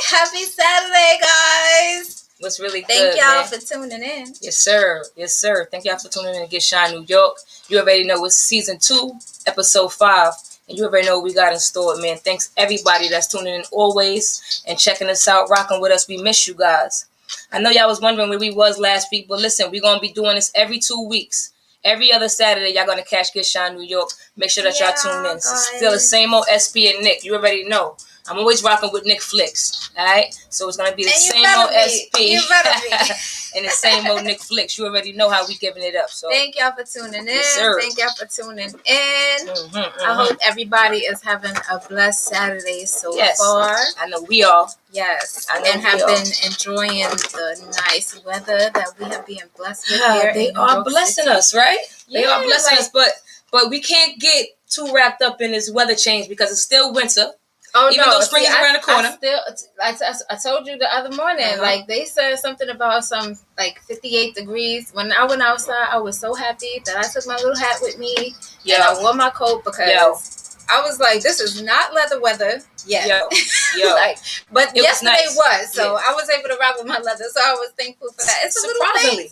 Happy Saturday, guys. What's really good, Thank y'all man. for tuning in. Yes, sir. Yes, sir. Thank y'all for tuning in to Get Shine New York. You already know it's season 2, episode 5. And you already know what we got in store, man. Thanks everybody that's tuning in always and checking us out, rocking with us. We miss you guys. I know y'all was wondering where we was last week, but listen, we're going to be doing this every 2 weeks. Every other Saturday, y'all going to catch Get Shine New York. Make sure that y'all tune in. It's still the same old SP and Nick. You already know. I'm always rocking with Nick Flicks, all right? So it's going to be the same old SP You better be. and the same old Nick Flicks. You already know how we giving it up. So thank y'all for tuning in. Yes, sir. Thank y'all for tuning in. I hope everybody is having a blessed Saturday so far. I know we all. Yes. I know and have been enjoying the nice weather that we have been blessed with here. They are blessing us, right? They are blessing us, but we can't get too wrapped up in this weather change because it's still winter. Oh, even though spring is around the corner. I told you the other morning, like they said something about some like 58 degrees. When I went outside, I was so happy that I took my little hat with me and I wore my coat because I was like, this is not leather weather yet. But yesterday was, so I was able to rock with my leather. So I was thankful for that. It's a little thing.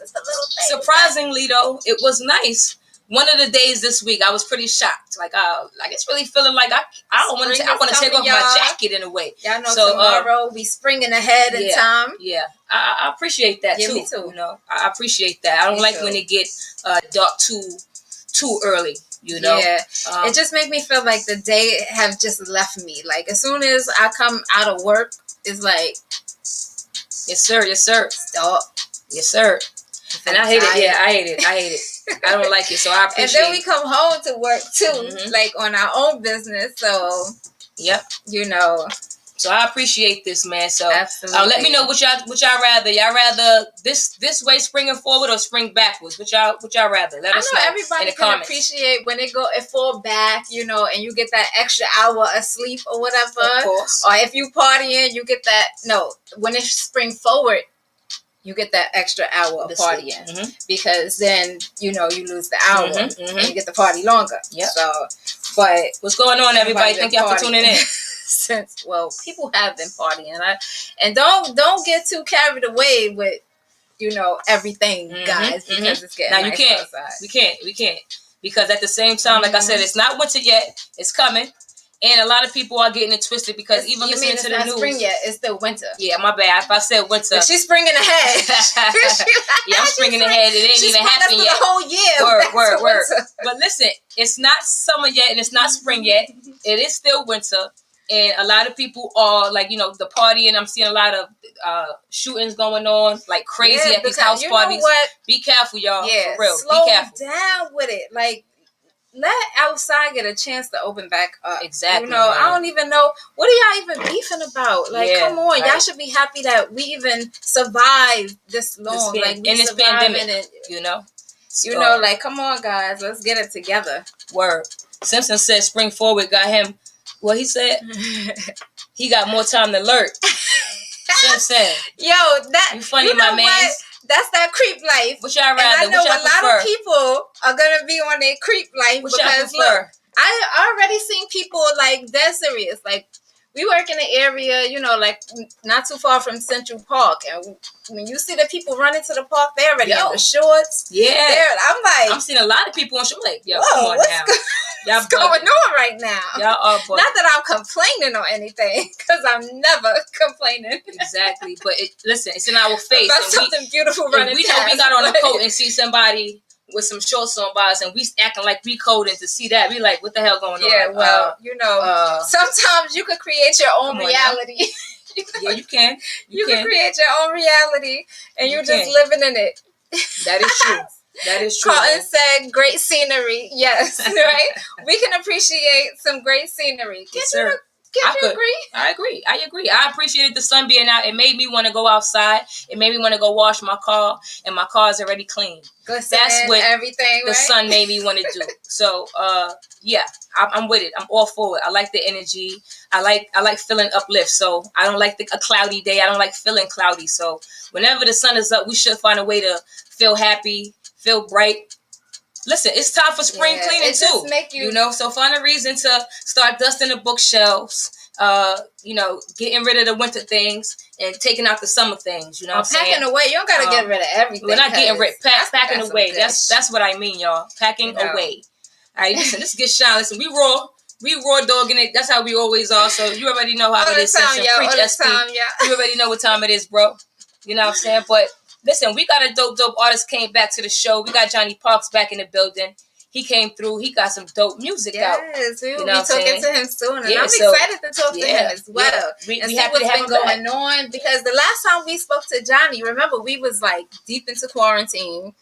Surprisingly though, it was nice. One of the days this week, I was pretty shocked. Like it's really feeling like I want to take off my jacket in a way. Y'all know tomorrow we springing ahead in time. Yeah, I appreciate that too. Me too. You know, I appreciate that. I don't like when it get dark too early. You know, it just make me feel like the day have just left me. Like as soon as I come out of work, it's like, yes sir, stop, yes sir. And I hate it. Yeah, I hate it. I don't like it, so I appreciate it. And then we come home to work too, like on our own business. So, you know. So I appreciate this, man. So absolutely. Let me know what y'all rather. Y'all rather this way springing forward or spring backwards? What y'all rather? Let us know. Everybody can appreciate when it fall back, you know, and you get that extra hour of sleep or whatever. Of course. Or if you partying, you get that. No, when it's spring forward, you get that extra hour of partying because then, you know, you lose the hour and you get the party longer. Yeah. So, but what's going on, everybody? Thank y'all for tuning in. People have been partying, and don't get too carried away with, you know, everything, guys, because it's getting nice outside. We can't because at the same time, like I said, it's not winter yet. It's coming. And a lot of people are getting it twisted because even listening to the news. It's not spring yet. It's still winter. Yeah, my bad. If I said winter. But she's springing ahead. I'm springing ahead. It ain't even happened yet. The whole year. Word. But listen, it's not summer yet and it's not spring yet. It is still winter. And a lot of people are like, you know, the partying. I'm seeing a lot of shootings going on like crazy at these house parties. Know what? Be careful, y'all. Yeah, for real. Slow Be careful. down with it. Like, let outside get a chance to open back up. Exactly. You know, man. I don't even know. What are y'all even beefing about? Like, come on. Right. Y'all should be happy that we even survived this long. In this pandemic, you know? You know, like, come on, guys. Let's get it together. Word. Simpson said spring forward got him What he said? He got more time to lurk. That's what I'm saying. Yo, that you funny, you know my man. what? That's that creep life. Which y'all rather? And I know a lot of people are gonna be on their creep life Which because look, I already seen people like dead serious. Like we work in an area, you know, like not too far from Central Park, and when you see the people running to the park, they're already in the shorts. Yeah, I'm like, I'm seeing a lot of people on show like, yo, whoa, come on now. What's going on right now? Y'all are bugging. Not that I'm complaining or anything, because I'm never complaining. Exactly, but listen, it's in our face. About something beautiful running. We know we got on a coat and see somebody with some shorts on by us, and we acting like we coding to see that. We like, what the hell going on? Yeah, well, you know, sometimes you could create your own reality. Yeah, you can. You can create your own reality, and you're just living in it. That is true. That is true. Carlton said, "Great scenery." Yes, right. We can appreciate some great scenery. Yes, sir. Can't you agree? I agree. I appreciated the sun being out. It made me want to go outside. It made me want to go wash my car, and my car is already clean. Glisten, that's what everything the sun made me want to do. So, yeah, I'm with it. I'm all for it. I like the energy. I like feeling uplift. So I don't like a cloudy day. I don't like feeling cloudy. So whenever the sun is up, we should find a way to feel happy, feel bright. Listen, it's time for spring cleaning too. You know, so find a reason to start dusting the bookshelves. You know, getting rid of the winter things and taking out the summer things. You know, what I'm packing saying? away. You don't gotta get rid of everything. We're not getting rid. Packing away. That's what I mean, y'all. Packing away. All right, listen. Let's get shine. Listen, we raw dogging it. That's how we always are. So you already know how it is. You already know what time it is, bro. You know what I'm saying? But listen, we got a dope artist came back to the show. We got Johnny Parks back in the building. He came through. He got some dope music out. Yes, we will be talking to him soon. And I'm excited to talk to him as well. We see happy what's to have been him going on. Because the last time we spoke to Johnny, remember, we was like deep into quarantine.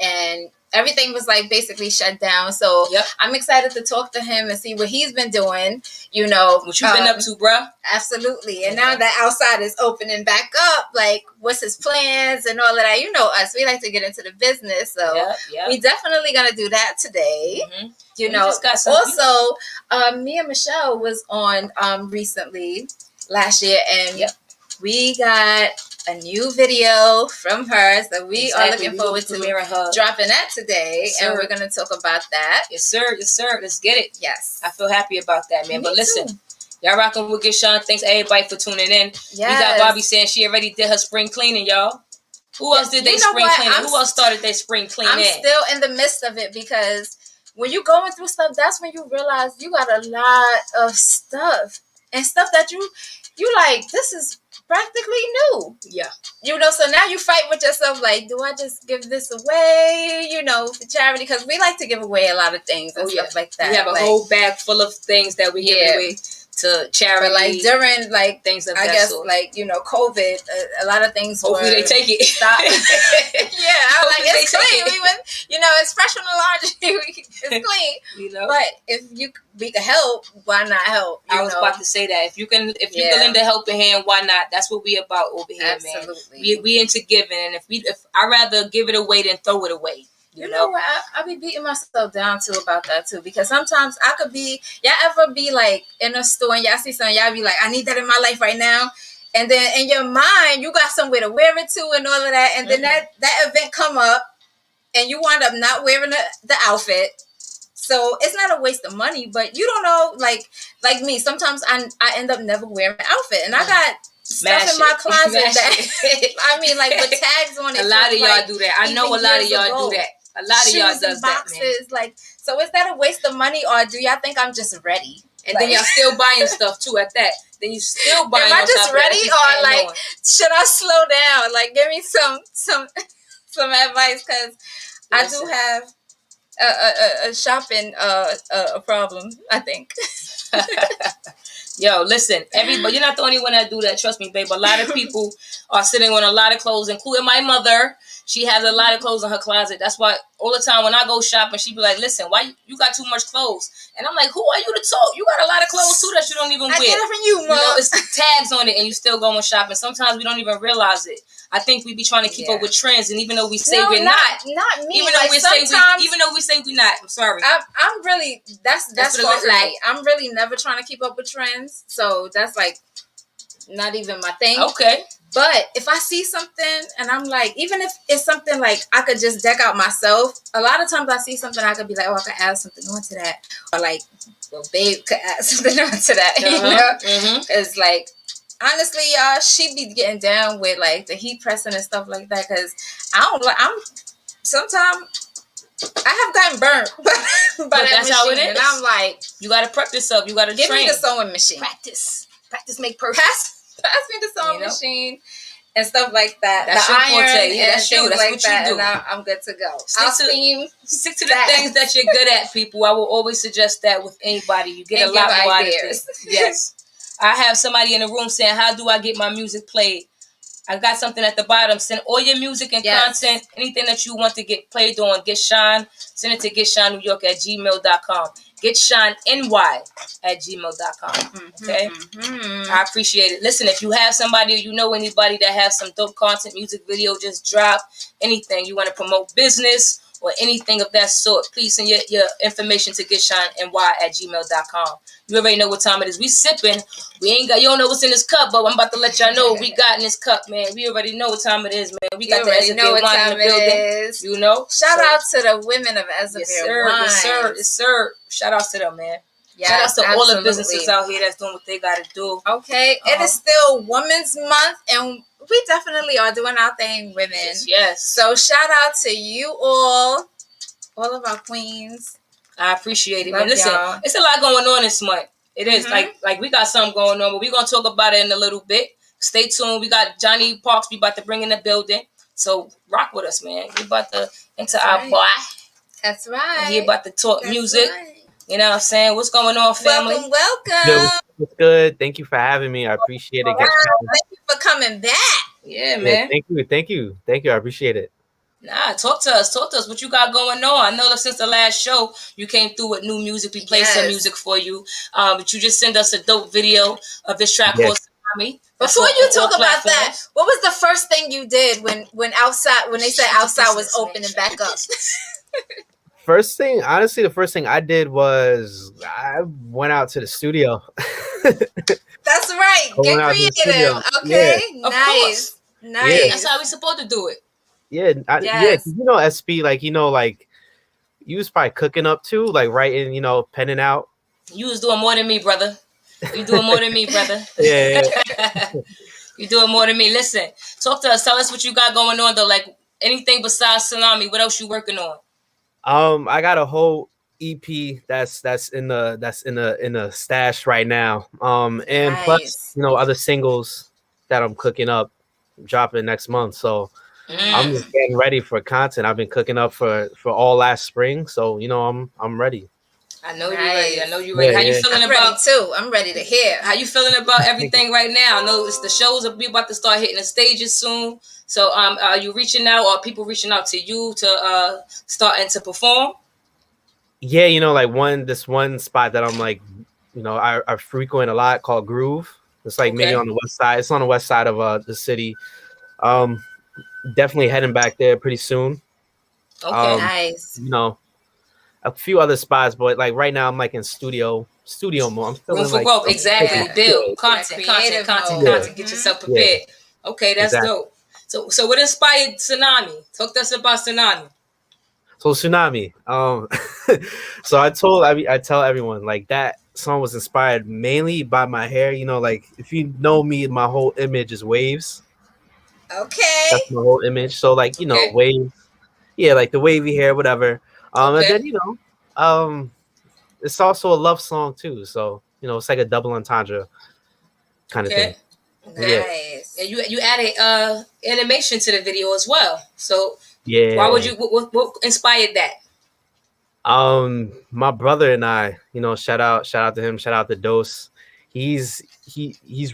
And everything was like basically shut down. So I'm excited to talk to him and see what he's been doing. You know, what you've been up to, bruh. Absolutely. And now that outside is opening back up, like what's his plans and all of that. You know us, we like to get into the business. So we definitely gonna do that today. You know, also me and Michelle was on recently last year, and we got a new video from her, so we are looking forward to dropping that today, and we're going to talk about that. Yes, sir. Let's get it. Yes. I feel happy about that, man. But listen, y'all rocking with Gishan. Thanks everybody for tuning in. We got Bobby saying she already did her spring cleaning, y'all. Who else did they spring cleaning? Who else started their spring cleaning? I'm still in the midst of it, because when you're going through stuff, that's when you realize you got a lot of stuff, and stuff that you like, this is practically new. Yeah. You know, so now you fight with yourself, like, do I just give this away, you know, for charity? Because we like to give away a lot of things and stuff like that. We have a whole bag full of things that we give away to charity. But like during things of that sort. Like, you know, COVID, a lot of things hopefully they take it. Stop. I was like, it's clean. We went, you know, it's fresh from the laundry. It's clean. You know, but if we can help, why not help? I was about to say that if you can lend a helping hand, why not? That's what we about over here, man. We into giving, and if I rather give it away than throw it away. You know what? I be beating myself down too about that too, because sometimes I could be. Y'all ever be like in a store and y'all see something, y'all be like, I need that in my life right now, and then in your mind you got somewhere to wear it to and all of that, and then that event come up, and you wind up not wearing the outfit. So it's not a waste of money, but you don't know, like me. Sometimes I end up never wearing an outfit, and I got stuff in my closet that I mean, like with tags on it. A lot of y'all do that. I know a lot of y'all do that. A lot of y'all does boxes, that, man. Like, so is that a waste of money, or do y'all think I'm just ready? And then y'all still buying stuff too at that. Then you still buying. Am I just ready, or like should I slow down? Like, give me some advice, because I do have a shopping a problem, I think. Yo, listen, everybody, you're not the only one that do that. Trust me, babe. A lot of people are sitting on a lot of clothes, including my mother. She has a lot of clothes in her closet. That's why all the time when I go shopping, she be like, "Listen, why you got too much clothes?" And I'm like, "Who are you to talk? You got a lot of clothes too that you don't even wear. I get it from you, Mom. You know, it's the tags on it, and you still going shopping. Sometimes we don't even realize it. I think we be trying to keep up with trends, and even though we say we're not me. Even though like we say we're not. I'm sorry. I'm really that's what like I'm really never trying to keep up with trends. So that's like not even my thing. Okay. But if I see something and I'm like, even if it's something like I could just deck out myself, a lot of times I see something I could be like, oh, I could add something onto that, or like, well, babe could add something onto that. You know, it's like. Honestly, y'all, she be getting down with like the heat pressing and stuff like that. Cause sometimes I have gotten burnt by that that's machine, how it is. and I'm like, you gotta prep yourself. You gotta give train. me the sewing machine. Practice make perfect. Pass me the sewing machine and stuff like that. That's the your iron forte. Yeah, that's you. That's like what that, you do. And I'm good to go. Stick to the things that you're good at, people. I will always suggest that with anybody. You get a lot more ideas. Yes. I have somebody in the room saying, how do I get my music played? I got something at the bottom. Send all your music and content, anything that you want to get played on. Get Shine. Send it to getshinenewyork@gmail.com. getshineny@gmail.com. Okay? I appreciate it. Listen, if you have somebody or you know anybody that has some dope content, music video, just drop anything. You want to promote business or anything of that sort, please send your information to getshineny@gmail.com. You already know what time it is. We sipping. You don't know what's in this cup, but I'm about to let y'all know what we got in this cup, man. We already know what time it is, man. We got the Elzevir wine in the building. You know? Shout out to the women of Elzevir wine. Yes, sir. Shout out to them, man. Yes, shout out to all the businesses out here that's doing what they got to do. Okay. It is still Women's Month, and we definitely are doing our thing, women. Yes. So shout out to you all of our queens. I appreciate it, man. Listen, it's a lot going on this month. It is like we got something going on, but we're gonna talk about it in a little bit. Stay tuned. We got Johnny Parks. We about to bring in the building, so rock with us, man. We about to enter our boy. That's right. He about to talk music. Right. You know what I'm saying? What's going on, family? Welcome. What's good? Thank you for having me. I appreciate it. Thank you for coming back. Yeah, man. Thank you. I appreciate it. Nah, talk to us. What you got going on. I know that since the last show, you came through with new music. We played some music for you. But you just sent us a dope video of this track called Tsunami. Before you talk about that, what was the first thing you did when they said outside was open and back up? The first thing I did was I went out to the studio. That's right. Get creative. Okay. Yeah. Nice. Yeah. That's how we supposed to do it. Yeah. You know, SP, like, you know, like you was probably cooking up too, like writing, you know, penning out. You was doing more than me, brother. You doing more than me, brother. Yeah. You doing more than me. Listen, talk to us. Tell us what you got going on though. Like anything besides Tsunami. What else you working on? I got a whole EP that's in the stash right now. And plus, you know, other singles that I'm cooking up, dropping next month. So I'm just getting ready for content. I've been cooking up for all last spring. So, you know, I'm ready. I know you're ready. How you feeling about too? I'm ready to hear. How you feeling about everything right now? I know it's the shows are about to start hitting the stages soon. So are you reaching out, or people reaching out to you to starting to perform? Yeah, you know, like this one spot that I'm like, you know, I frequent a lot called Groove. It's like maybe on the west side. It's on the west side of the city. Definitely heading back there pretty soon. Okay, nice. You know, a few other spots, but like right now I'm like in studio mode. I'm feeling like growth. Exactly. Build content. Get yourself prepared. Yeah. Okay, that's dope. So what inspired Tsunami? Talk to us about Tsunami. So Tsunami. So I tell everyone like that song was inspired mainly by my hair. You know, like if you know me, my whole image is waves. Okay. That's my whole image. So like, you know, waves. Yeah, like the wavy hair, whatever. And then, you know, it's also a love song too. So, you know, it's like a double entendre kind of thing. Nice. Yeah. And you added animation to the video as well. So yeah. Why would you what inspired that? My brother and I, you know, shout out to him, shout out to Dose. He's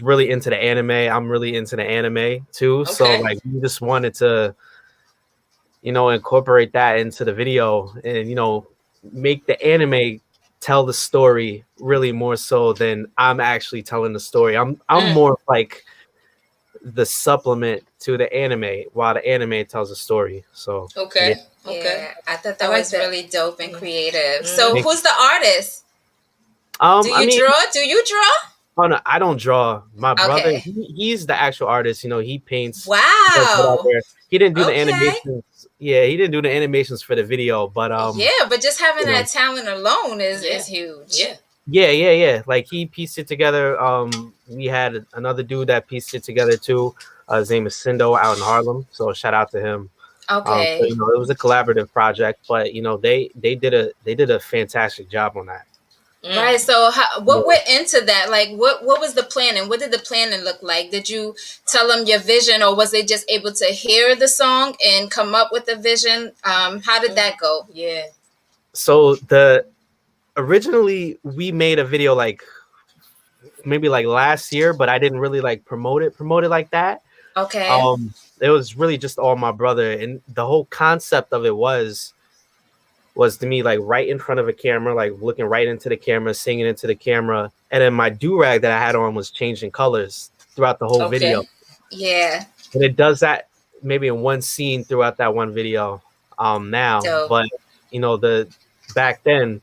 really into the anime. I'm really into the anime too. So like we just wanted to incorporate that into the video and, make the anime tell the story really more so than I'm actually telling the story. I'm more like the supplement to the anime while the anime tells a story. So okay. Yeah, I thought that was really dope and creative. So who's the artist? Do you draw? Oh no, I don't draw. My brother, he's the actual artist. He paints. Wow. He didn't do the animations. Yeah, he didn't do the animations for the video, but but just having that talent alone is huge. Yeah. Like he pieced it together. We had another dude that pieced it together too. His name is Sindo out in Harlem. So shout out to him. Okay. So, it was a collaborative project, but they did a fantastic job on that. Right. So what went into that? Like what was the plan and what did the planning look like? Did you tell them your vision or was they just able to hear the song and come up with the vision? How did that go? Yeah. So originally we made a video like maybe like last year, but I didn't really like promote it like that. Okay. It was really just all my brother, and the whole concept of it was to me like right in front of a camera, like looking right into the camera, singing into the camera, and then my do-rag that I had on was changing colors throughout the whole video. Yeah. And it does that maybe in one scene throughout that one video now. Dope. But the back then,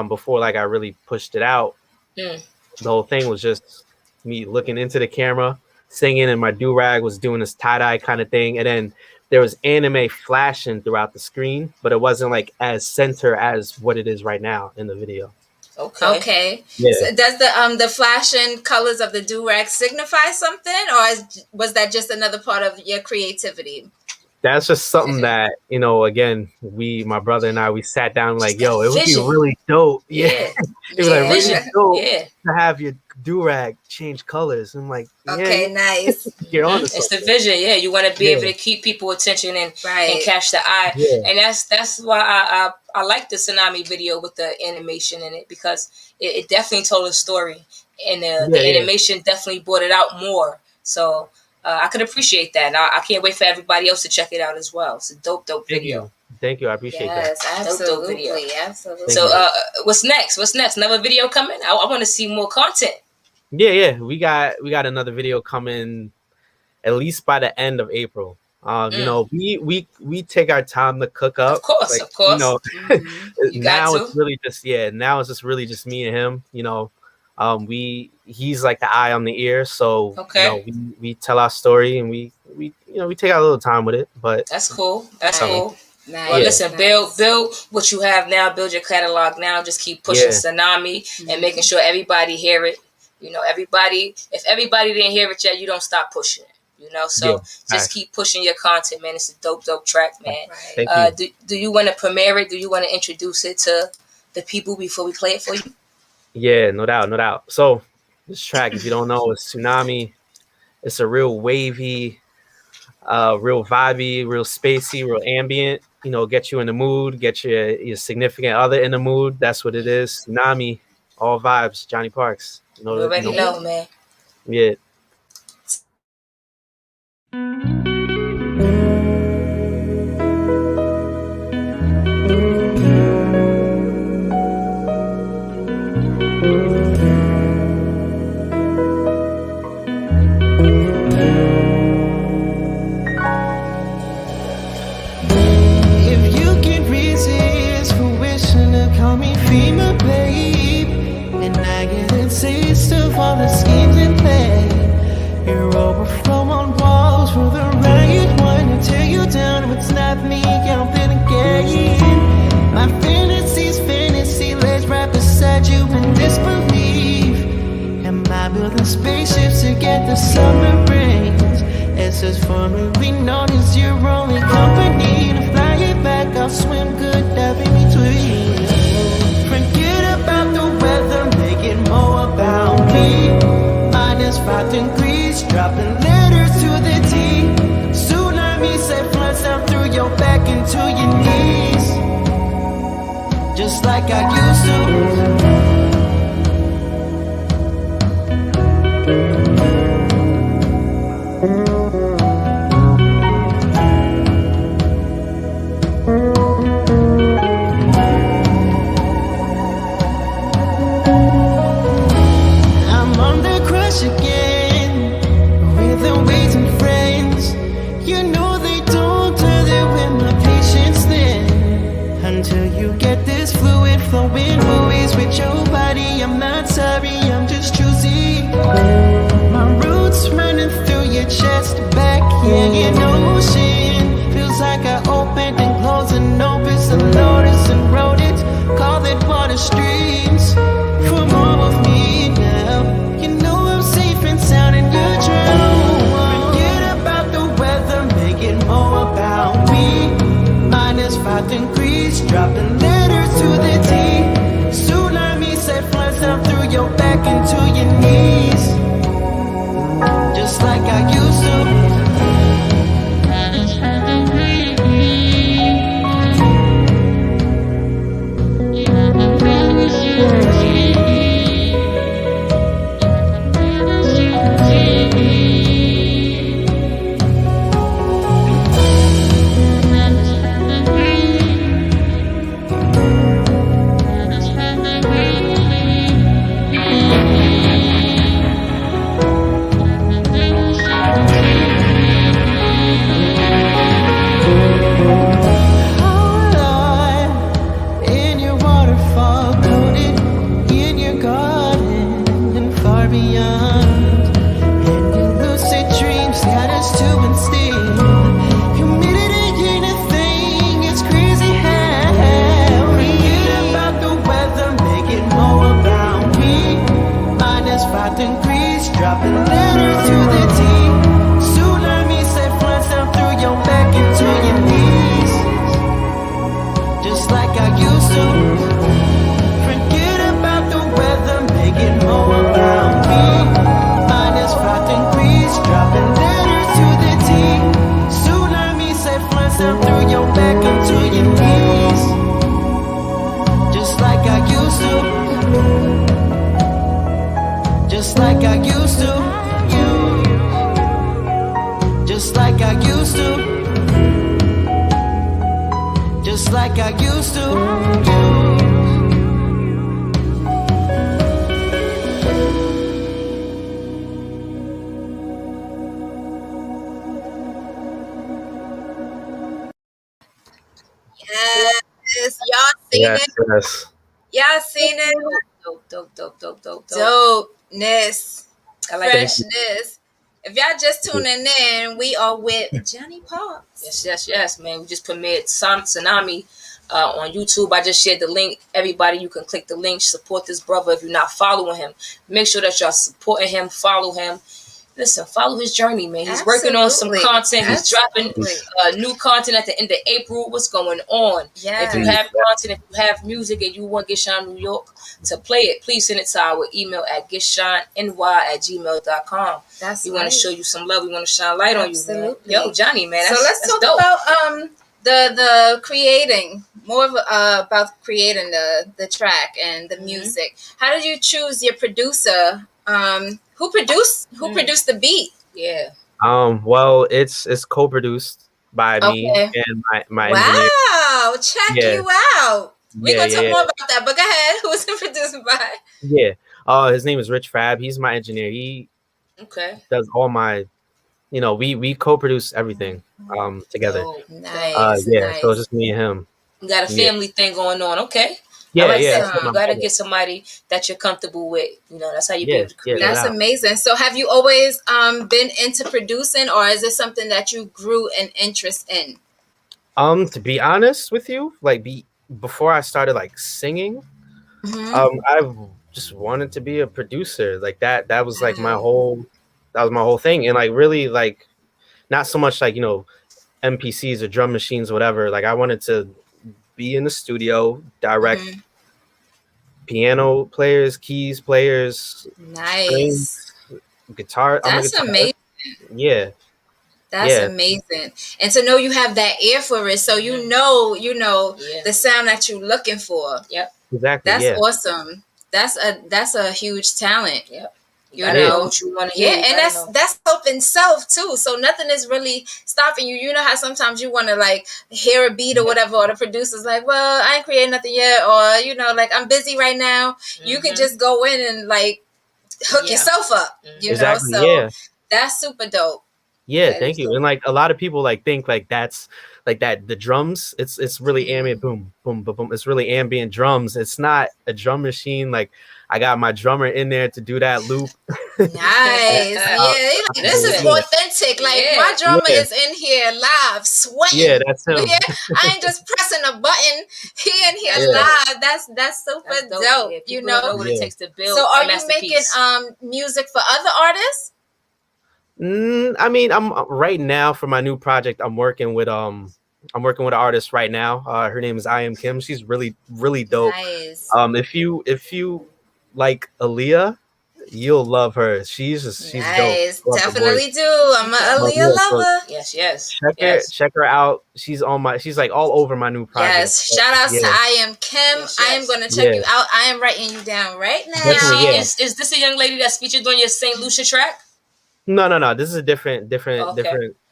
before like I really pushed it out, the whole thing was just me looking into the camera, singing, and my do-rag was doing this tie-dye kind of thing, and then there was anime flashing throughout the screen, but it wasn't like as center as what it is right now in the video. Okay. Yeah. So does the flashing colors of the do-rag signify something, or was that just another part of your creativity? That's just something that, again, my brother and I, we sat down like, yo, it would be really dope. Yeah. It was like really dope to have your do-rag change colors. I'm like, okay, nice. You're on it's the vision. Yeah. You want to be able to keep people attention and catch the eye. Yeah. And that's why I like the Tsunami video with the animation in it, because it definitely told a story, and the animation definitely brought it out more. So I could appreciate that. And I can't wait for everybody else to check it out as well. It's a dope video. Thank you. I appreciate that. Yes, absolutely. Dope video. Absolutely. So what's next? Another video coming? I want to see more content. Yeah. We got another video coming at least by the end of April. We take our time to cook up. Of course. Now it's really just really just me and him. He's like the eye on the ear, so we tell our story and we take our little time with it. But that's cool. That's cool. Nice. Well, listen, build what you have now. Build your catalog now. Just keep pushing Tsunami and making sure everybody hear it. If everybody didn't hear it yet, you don't stop pushing it. So just keep pushing your content, man. It's a dope track, man. Thank you. Do you want to premiere it? Do you want to introduce it to the people before we play it for you? Yeah, no doubt. So this track, if you don't know, is Tsunami. It's a real wavy, real vibey, real spacey, real ambient. Get you in the mood, get your significant other in the mood. That's what it is. Tsunami, all vibes. Johnny Parks. You already know, man. Yeah. All the schemes in play, you're overflow on walls for the riot. Want to tear you down, it's not me, I'm feeling gay. My fantasy, let's ride beside you in disbelief. Am I building spaceships to get the summer rains? It's as formerly known as your only company. To fly it back, I'll swim good, dive in between. Forget about the weather, make it more about me. -5 degrees, dropping letters to the T. Tsunami set floods down through your back into your knees, just like I used to. yeah, an ocean. Feels like I opened and closed an opus and noticed and wrote it. Call it water streams from all of me now. You know I'm safe and sound in your drown. Forget about the weather, make it more about me. -5 degrees, dropping letters to the T. Tsunami set flies down through your back into your knees, just like I used to. Yes, y'all seen it? Yes. Y'all seen it? Dopeness. I like freshness. If y'all just tuning in, we are with Johnny Parks. Yes, man. We just premiered Tsunami on YouTube. I just shared the link. Everybody, you can click the link. Support this brother. If you're not following him, make sure that y'all supporting him. Follow him. Listen, follow his journey, man. He's working on some content. He's dropping new content at the end of April. What's going on? Yes. If you have content, if you have music and you want Gishon New York to play it, please send it to our email at gishonny@gmail.com. We want to show you some love. We want to shine light on you, man. Yo, Johnny, man. So let's talk about the creating, more of about creating the track and the music. How did you choose your producer? Who produced the beat? Yeah. Well, it's co-produced by me and my engineer. Wow, check you out. We're gonna talk more about that, but go ahead. Who's it produced by? Yeah. His name is Rich Fab. He's my engineer. He does all my, we co-produce everything together. Oh, nice. So it's just me and him. You got a family thing going on. Okay. You gotta get somebody that you're comfortable with. That's how you be able to create. That's amazing. So have you always been into producing, or is this something that you grew an interest in? To be honest with you, before I started singing, I've just wanted to be a producer. That was my whole thing. And really not so much MPCs or drum machines or whatever. I wanted to be in the studio, direct piano players, keys players, strings, guitar. That's amazing. Yeah. That's amazing. And to know you have that ear for it, so you know the sound that you're looking for. Yep. Exactly. That's awesome. That's a huge talent. Yep. You know what you want to hear. And that's helping self too. So nothing is really stopping you. You know how sometimes you want to hear a beat or whatever, or the producer's well, I ain't creating nothing yet, or I'm busy right now. You can just go in and hook yourself up. You know, so that's super dope. Yeah, thank you. And a lot of people think that's that the drums, it's really ambient boom, boom, boom, boom. It's really ambient drums. It's not a drum machine. I got my drummer in there to do that loop. Nice. Like, this is authentic. Like my drummer is in here live, sweating. Yeah, that's him. I ain't just pressing a button. He in here live. That's super dope. You know what it takes to build. So are you making music for other artists? I mean, I'm right now for my new project. I'm working with an artist right now. Her name is I Am Kim. She's really, really dope. Nice. If you like Aaliyah, you'll love her. She's nice. dope. Definitely do. I'm an Aaliyah lover. Yes. Check her out. She's like all over my new project. Yes. Shout out to I Am Kim. Yes. I am gonna check you out. I am writing you down right now. Is this a young lady that's featured on your St. Lucia track? No. This is a different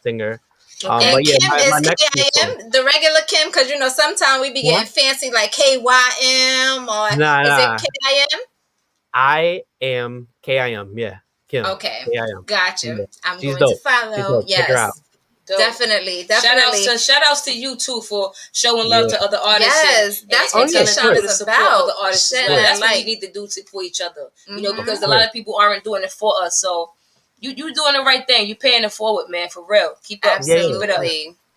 singer. Okay. But yeah, Kim my is KIM, the regular Kim, because you know sometimes we be getting fancy like KYM or is it KIM? I am KIM, yeah. Kim. Okay. KIM. Gotcha. Yeah. I'm She's going dope. to follow. Check her out. Dope. Definitely. Shout outs to you too for showing love to other artists. Yes, that's what Keyshawn is about. Other artists as well. That's what we need to do for each other. You know, because a lot of people aren't doing it for us. So you doing the right thing. You paying it forward, man, for real. Keep up. Absolutely. Keep it up.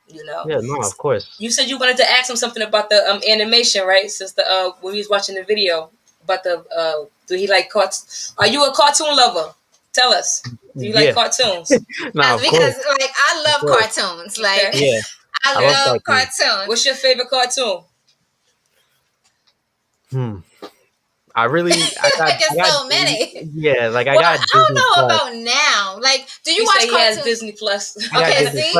You know. Yeah, no, of course. You said you wanted to ask him something about the animation, right? Since the when he was watching the video about the do he like cartoons? Are you a cartoon lover? Tell us. Do you like cartoons? No, because like I love cartoons. Like I love cartoons. What's your favorite cartoon? I got so many. Yeah, like I got. Disney I don't know Plus. about now. Like, do you watch say cartoons? He has Disney Plus. Okay, Disney see.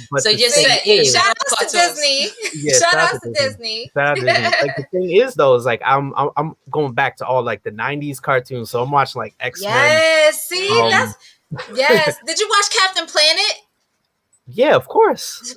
Plus. So you said shout out to Disney. Yeah, shout out to Disney. Shout out to Disney. Like the thing is though, is like I'm going back to all like the '90s cartoons, so I'm watching like X-Men. Yes, see, yes. Did you watch Captain Planet? Yeah, of course.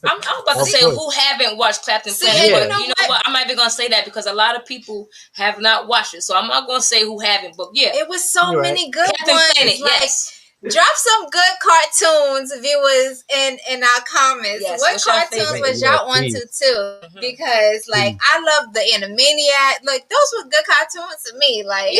I'm about to say who haven't watched Captain Planet, but you know what? I'm not even gonna say that because a lot of people have not watched it, so I'm not gonna say who haven't. But yeah, it was so many good Captain ones. Planet, yes. Drop some good cartoons, viewers, in our comments. Yes, what cartoons was y'all onto too? Because like I love the Animaniac. Like those were good cartoons to me. Like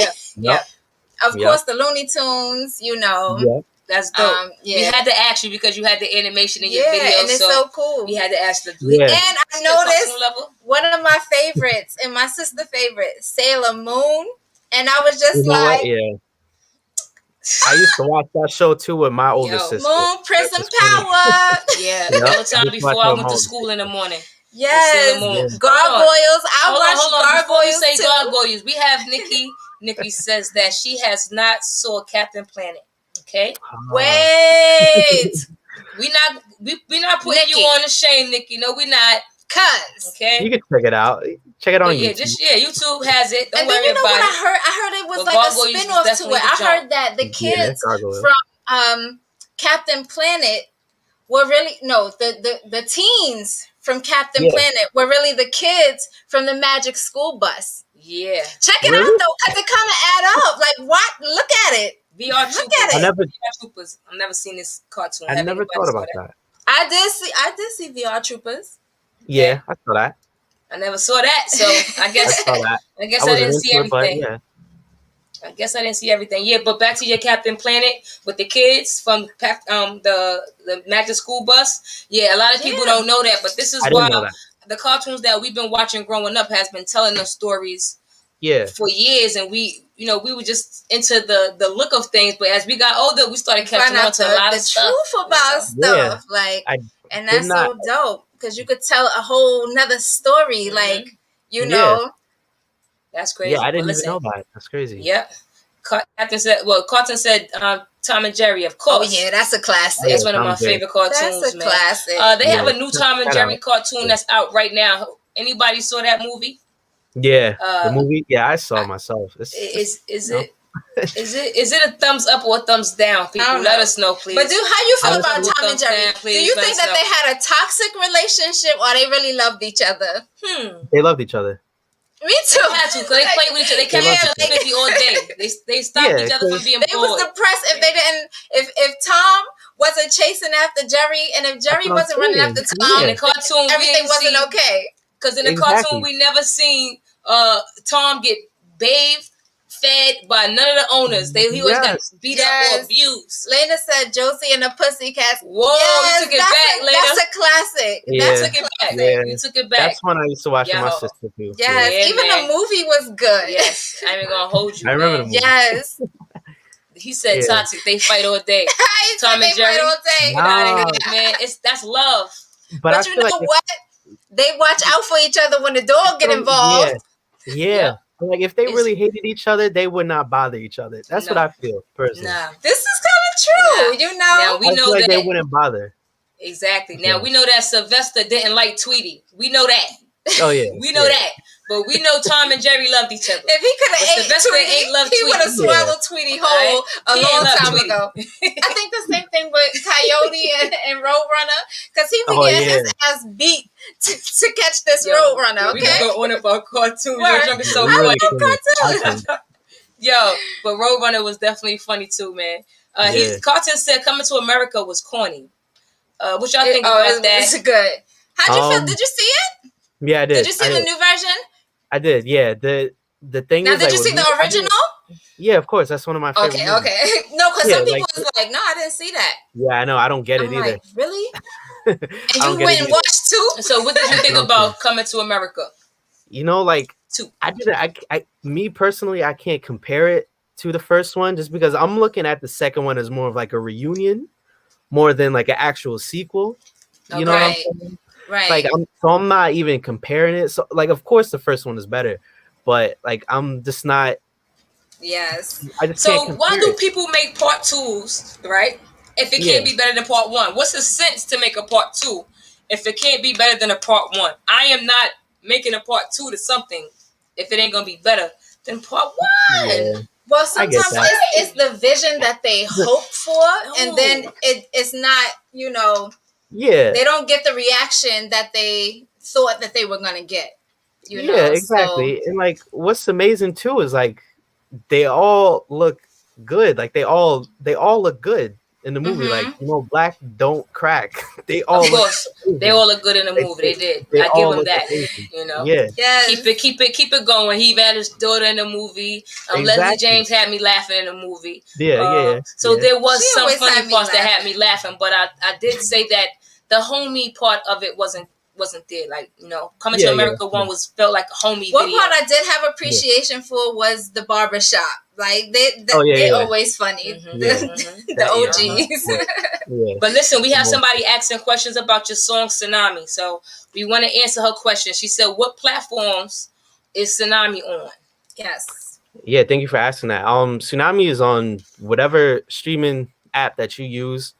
of course the Looney Tunes. You know. Yeah. That's dope. We had to ask you because you had the animation in your video. And it's so cool. We had to ask the And I noticed one of my favorites and my sister favorite, Sailor Moon. And I was just like, I used to watch that show too with my older sister. Moon Prism Power. All the time before I went to school in the morning. Yes. Gargoyles. I watched Before we Gargoyles say too. Gargoyles, we have Nikki. Nikki says that she has not saw Captain Planet. Okay. Wait. we not putting you on the shame, Nikki. No, we not. Cause you can check it out. Check it on YouTube. YouTube has it. Don't worry you know about what it. I heard it was like a spin-off to it. I heard that the kids from Captain Planet were really the teens from Captain Planet were really the kids from the Magic School Bus. Yeah. Check it out though, because it kind of add up. Like what? Look at it. VR Troopers. I've never seen this cartoon. I never thought about that. I did see VR Troopers. Yeah, I saw that. I never saw that, so I guess I didn't see everything. I guess I didn't see everything. Yeah, but back to your Captain Planet with the kids from the Magic School Bus. Yeah, a lot of people don't know that, but this is why the cartoons that we've been watching growing up has been telling us stories. For years, and we were just into the look of things, but as we got older, we started catching on to a lot of stuff. The truth about stuff, and that's so dope because you could tell a whole nother story, like that's crazy. Yeah, I didn't even know about it. That's crazy. Yeah, Carton said Tom and Jerry, of course. Oh yeah, that's a classic. That's one of my favorite cartoons. That's a classic. They have a new Tom and Jerry cartoon that's out right now. Anybody saw that movie? Yeah, the movie. Yeah, I saw myself. Is it a thumbs up or a thumbs down? People, let us know, please. But how you feel about Tom and Jerry? Do you think that they had a toxic relationship or they really loved each other? They loved each other. Me too. They had to, because they played with each other. They kept each other busy all day. They stopped each other from being bored. They was depressed if they didn't. If Tom wasn't chasing after Jerry, and if Jerry wasn't running after Tom, in the cartoon, everything wasn't okay. Because in the cartoon, we never seen Tom get bathed, fed by none of the owners. He always got beat up or abused. Lena said Josie and the Pussycats. Whoa, you took it back, Lena. That's a classic. Yeah. That's took it back. Yeah. You took it back. That's one I used to watch with my sister too. Yes, even the movie was good. Yes, I ain't gonna hold you. I remember the movie. Yes. He said toxic. They fight all day. Tom and Jerry. Fight all day. Get out of here, man. That's love. But you know what? They watch out for each other when the dog get involved. Yeah. Like if they really hated each other, they would not bother each other. That's what I feel personally. Nah. This is kind of true. You know, now we know like that they wouldn't bother. Exactly. Now we know that Sylvester didn't like Tweety. We know that. Oh yeah, we know that. But we know Tom and Jerry loved each other. If he could have ate Sylvester Tweety, ain't loved he would have swallowed Tweety whole a long time ago. I think the same thing with Coyote and Roadrunner, because he was getting his ass beat to catch this Roadrunner. Okay, we can go on about cartoons. You're so funny. Yo, but Roadrunner was definitely funny too, man. Cartoon said Coming to America was corny. What y'all think about that? It's good. How'd you feel? Did you see it? Yeah, I did. Did you see the new version? I did. Yeah. The thing now, is, did you see the original? Yeah, of course. That's one of my favorite movies. Okay. No, because some people was like, no, I didn't see that. Yeah, I know. I don't get it either. Like, really? And you went and watched too? So what did you think about Coming to America? You know, like me personally, I can't compare it to the first one just because I'm looking at the second one as more of like a reunion more than like an actual sequel. You know what I'm saying? Right. Like I'm not even comparing it. So like of course the first one is better, but like I'm just not. Yes. I just so why do people make part 2s, right? If it can't be better than part 1, what's the sense to make a part 2 if it can't be better than a part 1? I am not making a part 2 to something if it ain't gonna be better than part 1. Yeah. Well, sometimes it's the vision that they hope for, and then it's not, you know. Yeah. They don't get the reaction that they thought that they were gonna get. You know? Exactly. So, and like what's amazing too is like they all look good. Like they all look good in the movie. Like, you know, black don't crack. They all they all look good in the movie. They did. I give them that. Amazing. You know. Yeah. Yes. Keep it going. He had his daughter in the movie. Leslie James had me laughing in the movie. So there was some funny parts that had me laughing, but I did say that the homie part of it wasn't there. Like, you know, Coming to America 1 felt like a homie One video. part I did have appreciation for was the barbershop. Like they're always funny. The OGs. But listen, we have somebody asking questions about your song Tsunami. So we want to answer her question. She said, what platforms is Tsunami on? Yes. Yeah, thank you for asking that. Tsunami is on whatever streaming app that you use.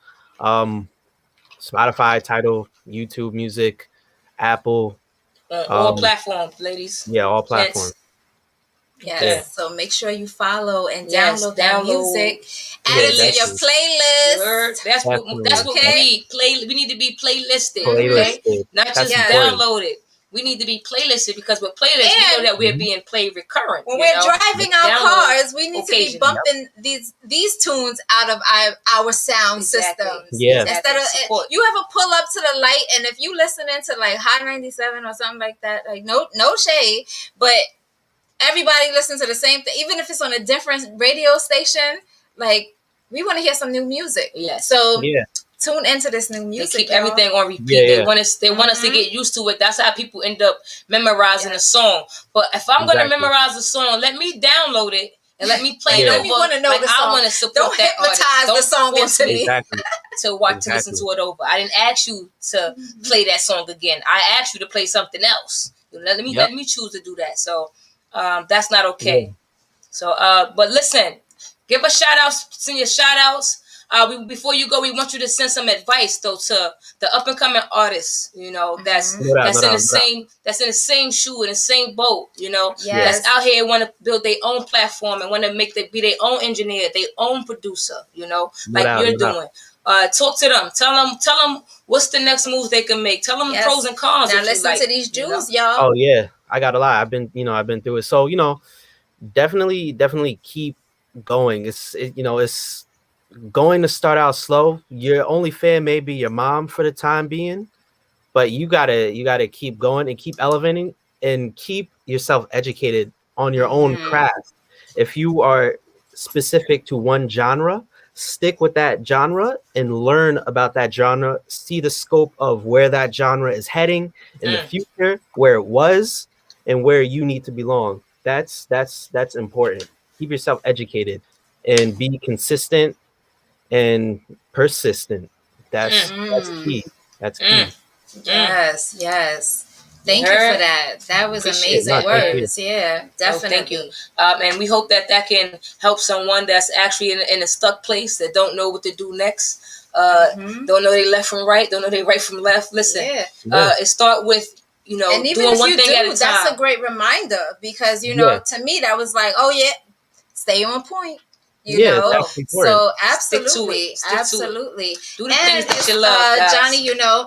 Spotify, Tidal, YouTube Music, Apple. All platforms, ladies. Yeah, all platforms. Yes. So make sure you follow and download that music. Add it to your playlist. That's what we need. We need to be playlisted. Okay? Not just download it. We need to be playlisted because with playlists, we know that we're being played recurrent. When we're driving our cars, we need to be bumping these tunes out of our sound systems. Yeah. Instead of you ever pull up to the light, and if you listening to like Hot 97 or something like that, like no shade, but everybody listens to the same thing, even if it's on a different radio station. Like we want to hear some new music. Yes. So tune into this new music. They keep everything on repeat. They want us to get used to it. That's how people end up memorizing a song. But if I'm gonna memorize a song, let me download it and let me play it over. Let me want to know the song. I want to support Don't that hypnotize artist. the song into me. To listen to it over. I didn't ask you to play that song again. I asked you to play something else. Let me choose to do that. So that's not okay. Yeah. So but listen, give us shout outs, send your shout outs. Before you go, we want you to send some advice though to the up and coming artists, you know, that's in the same shoe, in the same boat, you know, that's out here want to build their own platform and want to be their own engineer, their own producer, you know, you're doing. Talk to them. Tell them what's the next moves they can make. Tell them the pros and cons. Now listen to these Jews, y'all. Oh yeah, I got a lot. I've been through it. So definitely keep going. It's going to start out slow. Your only fan may be your mom for the time being, but you gotta keep going and keep elevating and keep yourself educated on your own craft. If you are specific to one genre, stick with that genre and learn about that genre. See the scope of where that genre is heading in the future, where it was, and where you need to belong. That's important. Keep yourself educated and be consistent and persistent. That's key. That's key. Yes, yes. Thank you for that. That was amazing words. Yeah, definitely. Thank you. And we hope that can help someone that's actually in a stuck place, that don't know what to do next. Don't know they left from right, don't know they right from left. Listen, it start with, and even doing if one you thing do, at a time. that's a great reminder, because to me that was like, oh yeah, stay on point. You know, so absolutely, absolutely. Do the things that you love, guys. Johnny,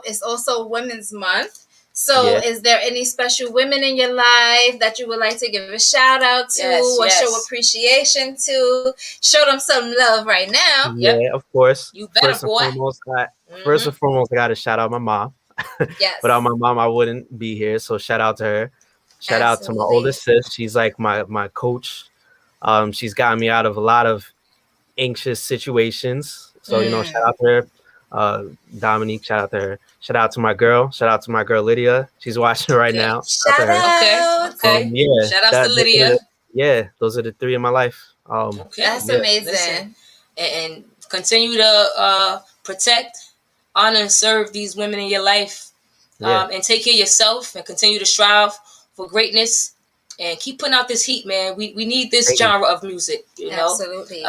it's also Women's Month. So is there any special women in your life that you would like to give a shout out to or show appreciation to? Show them some love right now. Yeah, of course. You better, First and foremost, I got to shout out my mom. Yes. Without my mom, I wouldn't be here. So shout out to her. Shout out to my oldest sis. She's like my coach. She's gotten me out of a lot of anxious situations. So, shout out to her. Dominique, shout out to her. Shout out to my girl. Shout out to my girl, Lydia. She's watching right now. Shout out. Okay. Shout out to Lydia. Those are the three in my life. That's amazing. Listen, and continue to protect, honor, and serve these women in your life. And take care of yourself and continue to strive for greatness. And keep putting out this heat, man. We need this genre of music, Absolutely.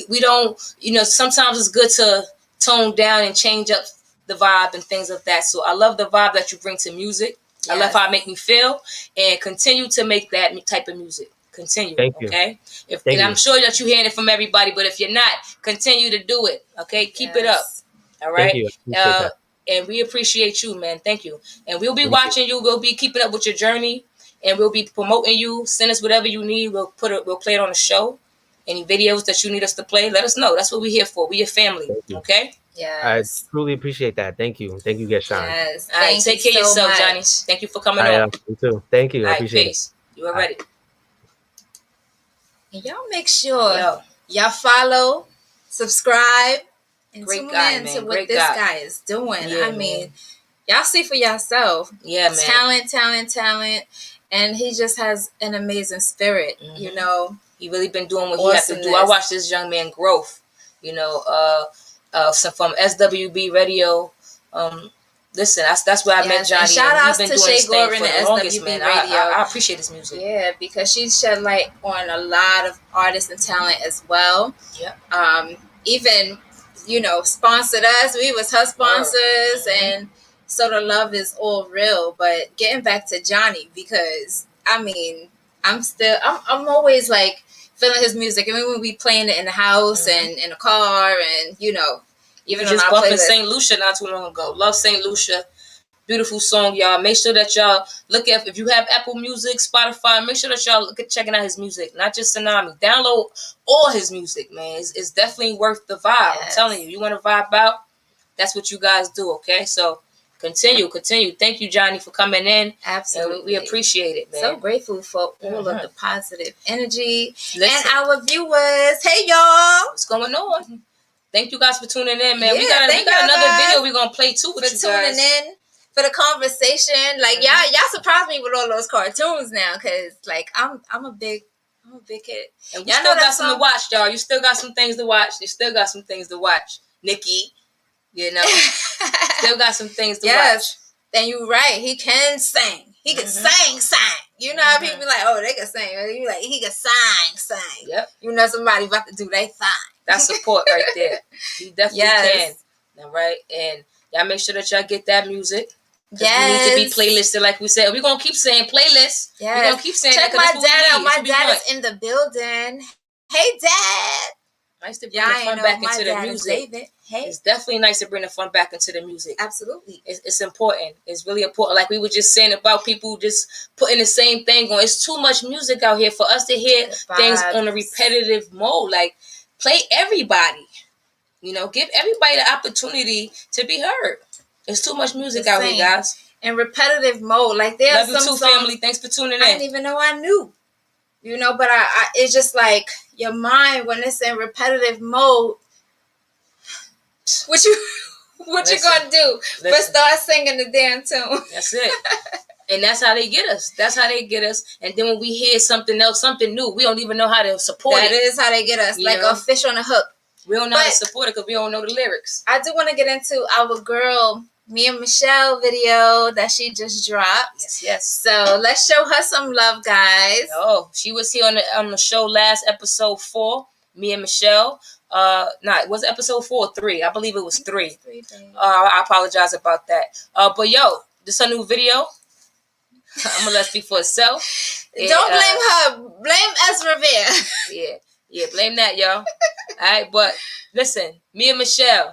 We don't, sometimes it's good to tone down and change up the vibe and things of that. So I love the vibe that you bring to music. Yes. I love how it make me feel, and continue to make that type of music. Continue. Thank you. Okay. I'm sure that you're hearing it from everybody, but if you're not, continue to do it. Okay. Keep it up. All right. Thank you. And we appreciate you, man. Thank you. And we'll be watching you. We'll be keeping up with your journey. And we'll be promoting you. Send us whatever you need. We'll play it on the show. Any videos that you need us to play, let us know. That's what we're here for. We're your family. Okay? Yes. I truly appreciate that. Thank you. Thank you, Geshan. Yes. All right. Take care of yourself, much. Johnny. Thank you for coming on. You too. Thank you. I appreciate it. You are ready. And y'all make sure y'all follow, subscribe, and tune in to what this guy is doing. Yeah, I mean, y'all see for yourself. Yeah, man. Talent. And he just has an amazing spirit, He really been doing what he had to do. I watched this young man growth, from SWB Radio. Listen, that's where I met Johnny. And shout out to Shay Gorin and SWB man. Radio. I appreciate his music. Yeah, because she shed light on a lot of artists and talent as well. Yeah. Even, sponsored us. We was her sponsors, and so the love is all real. But getting back to Johnny, because I'm I'm always like feeling his music. I mean, when we playing it in the house and in the car, and even just bumping St. Lucia not too long ago. Love St. Lucia. Beautiful song, y'all. Make sure that y'all look at, if you have Apple Music, Spotify, make sure that y'all look at checking out his music, not just Tsunami. Download all his music, man. It's definitely worth the vibe. Yes. I'm telling you, you want to vibe out, that's what you guys do, okay? So continue. Thank you, Johnny, for coming in. Absolutely. We appreciate it, man. So grateful for all of the positive energy. And our viewers. Hey, y'all. What's going on? Thank you guys for tuning in, man. We got another video we're going to play too with you guys. Tuning in. For the conversation, like y'all surprised me with all those cartoons now, cause like I'm a big kid. And y'all still got some to watch, y'all. You still got some things to watch. Nikki, still got some things to watch. And you're right. He can sing. He can sing. You know how people be like, oh, they can sing. You like he can sing. Yep. Somebody about to do their thing. That's support right there. He definitely can. All right, and y'all make sure that y'all get that music. Yes. We need to be playlisted, like we said. We're going to keep saying playlists. Yes. We're going to keep saying Check that. my dad out. My dad is in the building. Hey, Dad. Nice to bring the fun back into the music. Hey. It's definitely nice to bring the fun back into the music. Absolutely. It's important. It's really important. Like we were just saying about people just putting the same thing on. It's too much music out here for us to hear things on a repetitive mode. Like, play everybody. Give everybody the opportunity to be heard. There's too much music out here, guys. In repetitive mode. Like there's some songs, family. Thanks for tuning in. I didn't even know I knew. you know. But I it's just like your mind when it's in repetitive mode. What you gonna do? But start singing the damn tune. That's it. And that's how they get us. That's how they get us. And then when we hear something else, something new, we don't even know how to support it. That is how they get us, like a fish on a hook. We don't know how to support it because we don't know the lyrics. I do want to get into our girl, Mia Michelle video that she just dropped. Yes. So let's show her some love, guys. Oh, she was here on the show last episode 4. Mia Michelle. It was episode 4 or 3. I believe it was 3. I apologize about that. But yo, this a new video. I'm gonna let it speak for itself. Don't blame her. Blame Ezra Bear. Yeah, blame that, y'all. All right, but listen, Mia Michelle.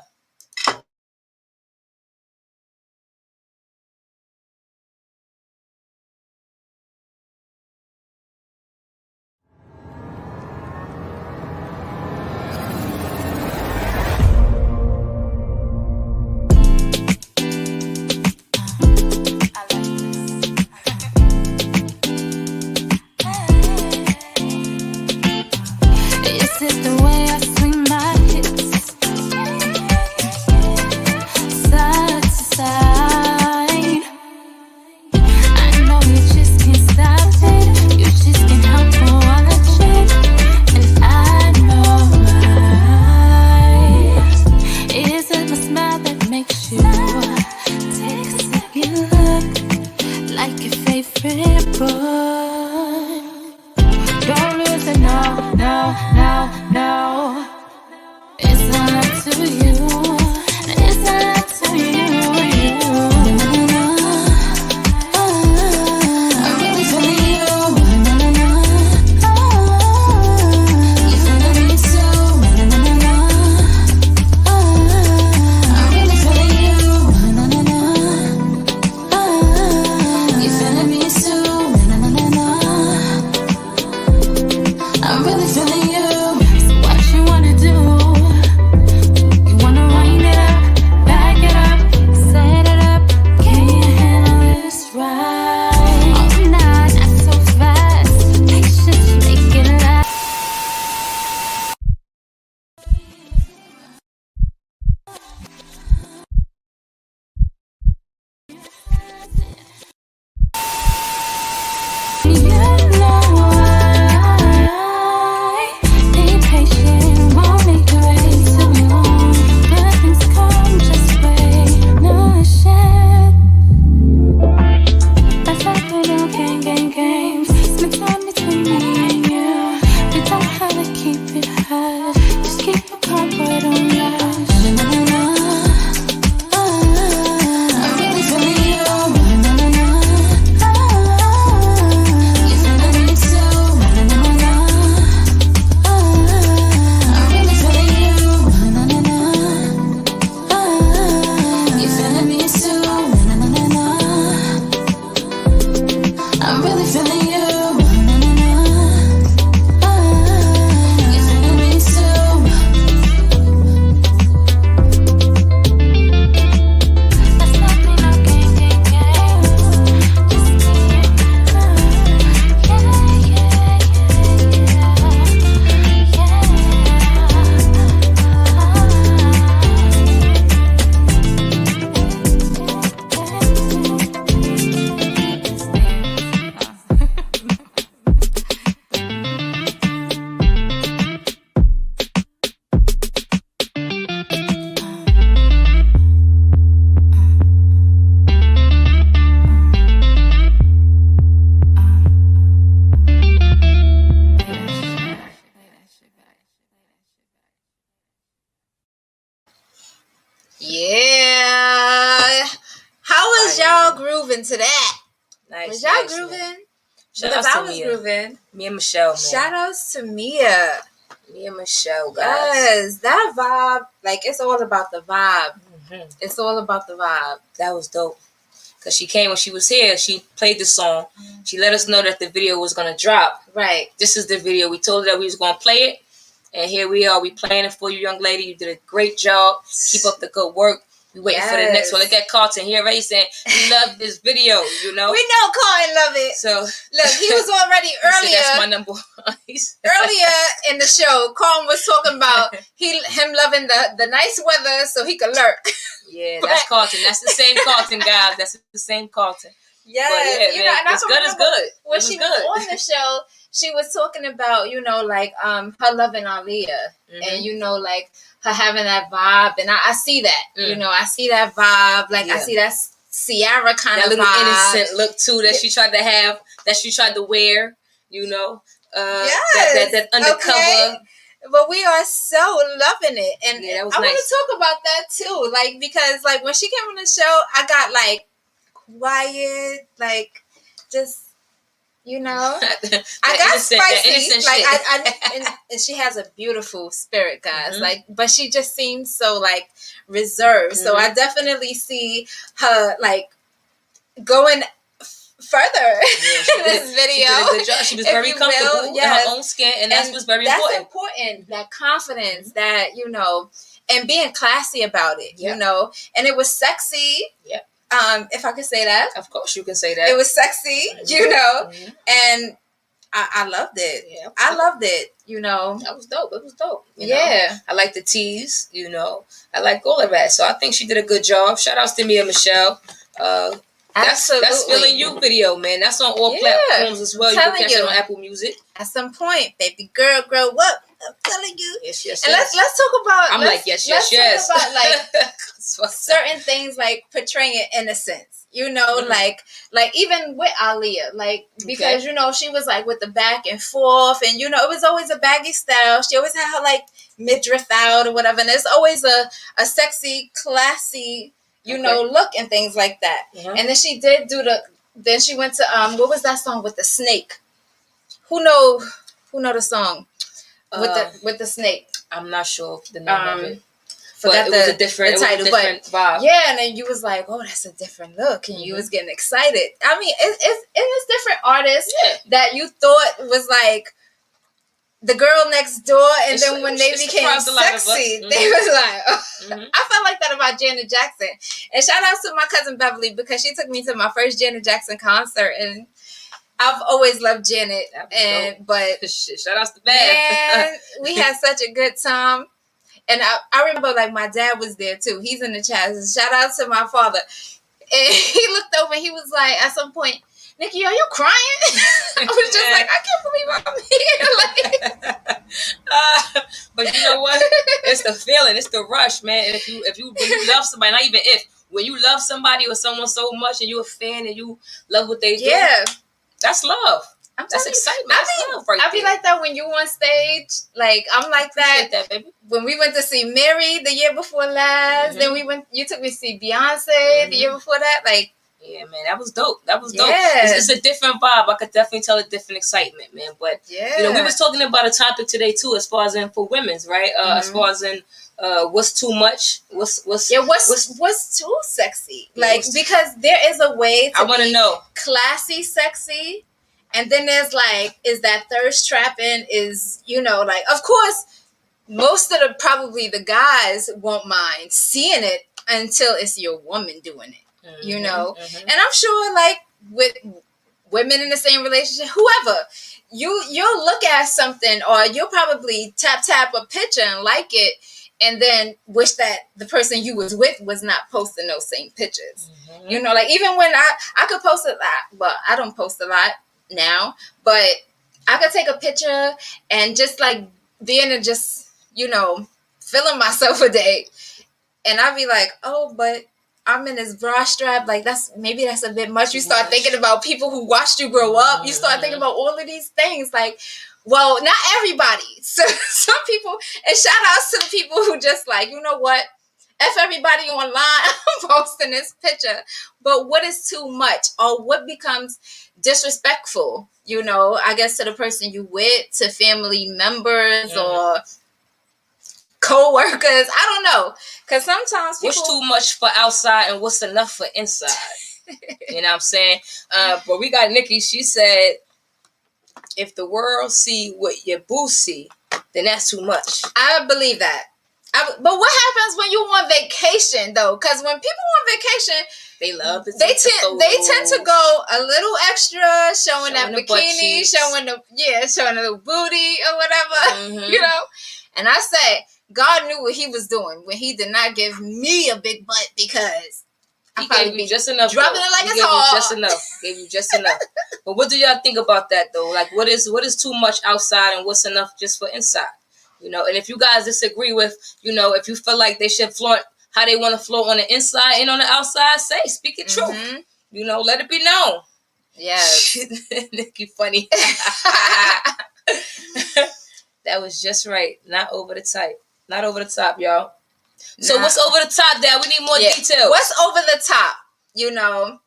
Yeah. How was y'all grooving to that? Nice. Was y'all grooving? Because I was grooving. Mia Michelle, man. Shout outs to Mia. Mia Michelle, guys. Yes, that vibe, like, it's all about the vibe. Mm-hmm. It's all about the vibe. That was dope. Because she came when she was here. She played the song. Mm-hmm. She let us know that the video was going to drop. Right. This is the video. We told her that we was going to play it. And here we are. We playing it for you, young lady. You did a great job. Keep up the good work. We waiting for the next one. Look at Carlton. He already saying he loved this video, you know. We know Carlton love it. So look, he was already earlier. That's my number one. Earlier in the show, Carlton was talking about him loving the nice weather so he could lurk. Yeah, that's Carlton. That's the same Carlton, guys. That's the same Carlton. Yes, yeah, man, it's good. It's good. When she was on the show, she was talking about, you know, like her loving Aaliyah, and you know, like her having that vibe, and I see that. You know, I see that vibe. Like I see that Ciara kind of little vibe. innocent look too that she tried to have, that she tried to wear. You know, that undercover. Okay. But we are so loving it, and that was I nice. want to talk about that too, like because like when she came on the show, I got like quiet, like just. You know, I got spicy. Like and she has a beautiful spirit, guys. Like, but she just seems so like reserved. So I definitely see her like going further in this video. She did a good job. She was very comfortable in her own skin, and that's what's very important. That's important. That confidence, that you know, and being classy about it. You know, and it was sexy. Yep. If I could say that. Of course you can say that. It was sexy, you know, and I loved it. Yeah, I loved it, you know. That was dope. It was dope. You know? I like the tease, you know. I like all of that. So I think she did a good job. Shout outs to Mia Michelle. That's Feeling You video, man. That's on all platforms as well. You can catch it on Apple Music. At some point, baby girl, grow up. I'm telling you. Yes. And let's talk about. Let's talk about like certain things, like portraying innocence. You know, like even with Aaliyah, like because you know she was like with the back and forth, and you know it was always a baggy style. She always had her like midriff out or whatever, and it's always a sexy, classy, you know, look and things like that. And then she did do then she went to what was that song with the snake? Who know the song with the snake? I'm not sure the name of it. But it was a different vibe. Yeah, and then you was like, oh, that's a different look, and you was getting excited. I mean, it's different artists that you thought was like the girl next door, and then when they became sexy, they was like, oh. I felt like that about Janet Jackson. And shout out to my cousin Beverly, because she took me to my first Janet Jackson concert, and I've always loved Janet. But shout out to Bev. Man, we had such a good time. And I remember, like, my dad was there, too. He's in the chat. Shout out to my father. And he looked over and he was like, at some point, Nikki, are you crying? I was just like, I can't believe I'm here. But you know what? It's the feeling. It's the rush, man. And when you love somebody, not even when you love somebody or someone so much and you're a fan and you love what they do, that's love. That's excitement. I be like that when you on stage. Like I'm like that baby. When we went to see Mary the year before last, then you took me to see Beyonce the year before that. Like, yeah, man, that was dope. It's a different vibe. I could definitely tell a different excitement, man. But you know, we was talking about a topic today too, as far as in for women's, right? As far as in what's too much, what's too sexy, like because there is a way to I want to know classy sexy. And then there's like, is that thirst trapping? Is, you know, like, of course, most of probably the guys won't mind seeing it until it's your woman doing it, you know? And I'm sure, like, with women in the same relationship, whoever, you'll look at something or you'll probably tap a picture and like it, and then wish that the person you was with was not posting those same pictures. You know, like, even when I could post a lot, but I don't post a lot now, but I could take a picture and just like being and just, you know, feeling myself a day, and I'd be like, oh, but I'm in this bra strap, like that's a bit much. You start thinking about people who watched you grow up. You start thinking about all of these things, like, well, not everybody. So some people, and shout outs to the people who just like, you know what, F everybody online, I'm posting this picture. But what is too much, or what becomes disrespectful, you know, I guess to the person you with, to family members or co-workers, I don't know, because sometimes people... What's too much for outside and what's enough for inside? You know what I'm saying? But we got Nikki, she said, if the world see what your boo see, then that's too much. I believe that. But what happens when you on vacation though? Because when people on vacation, they love to they tend to go a little extra, showing that bikini, showing a little booty or whatever, you know. And I say, God knew what He was doing when He did not give me a big butt, because He gave you just enough. Dropping it like it's hard. Just enough. Gave you just enough. But what do y'all think about that though? Like, what is too much outside and what's enough just for inside? You know, and if you guys disagree with, you know, if you feel like they should flaunt how they want to float on the inside and on the outside, speak your truth. You know, let it be known. Yes. Nikki funny. That was just right. Not over the top. Not over the top, y'all. So what's over the top, Dad? We need more details. What's over the top? You know,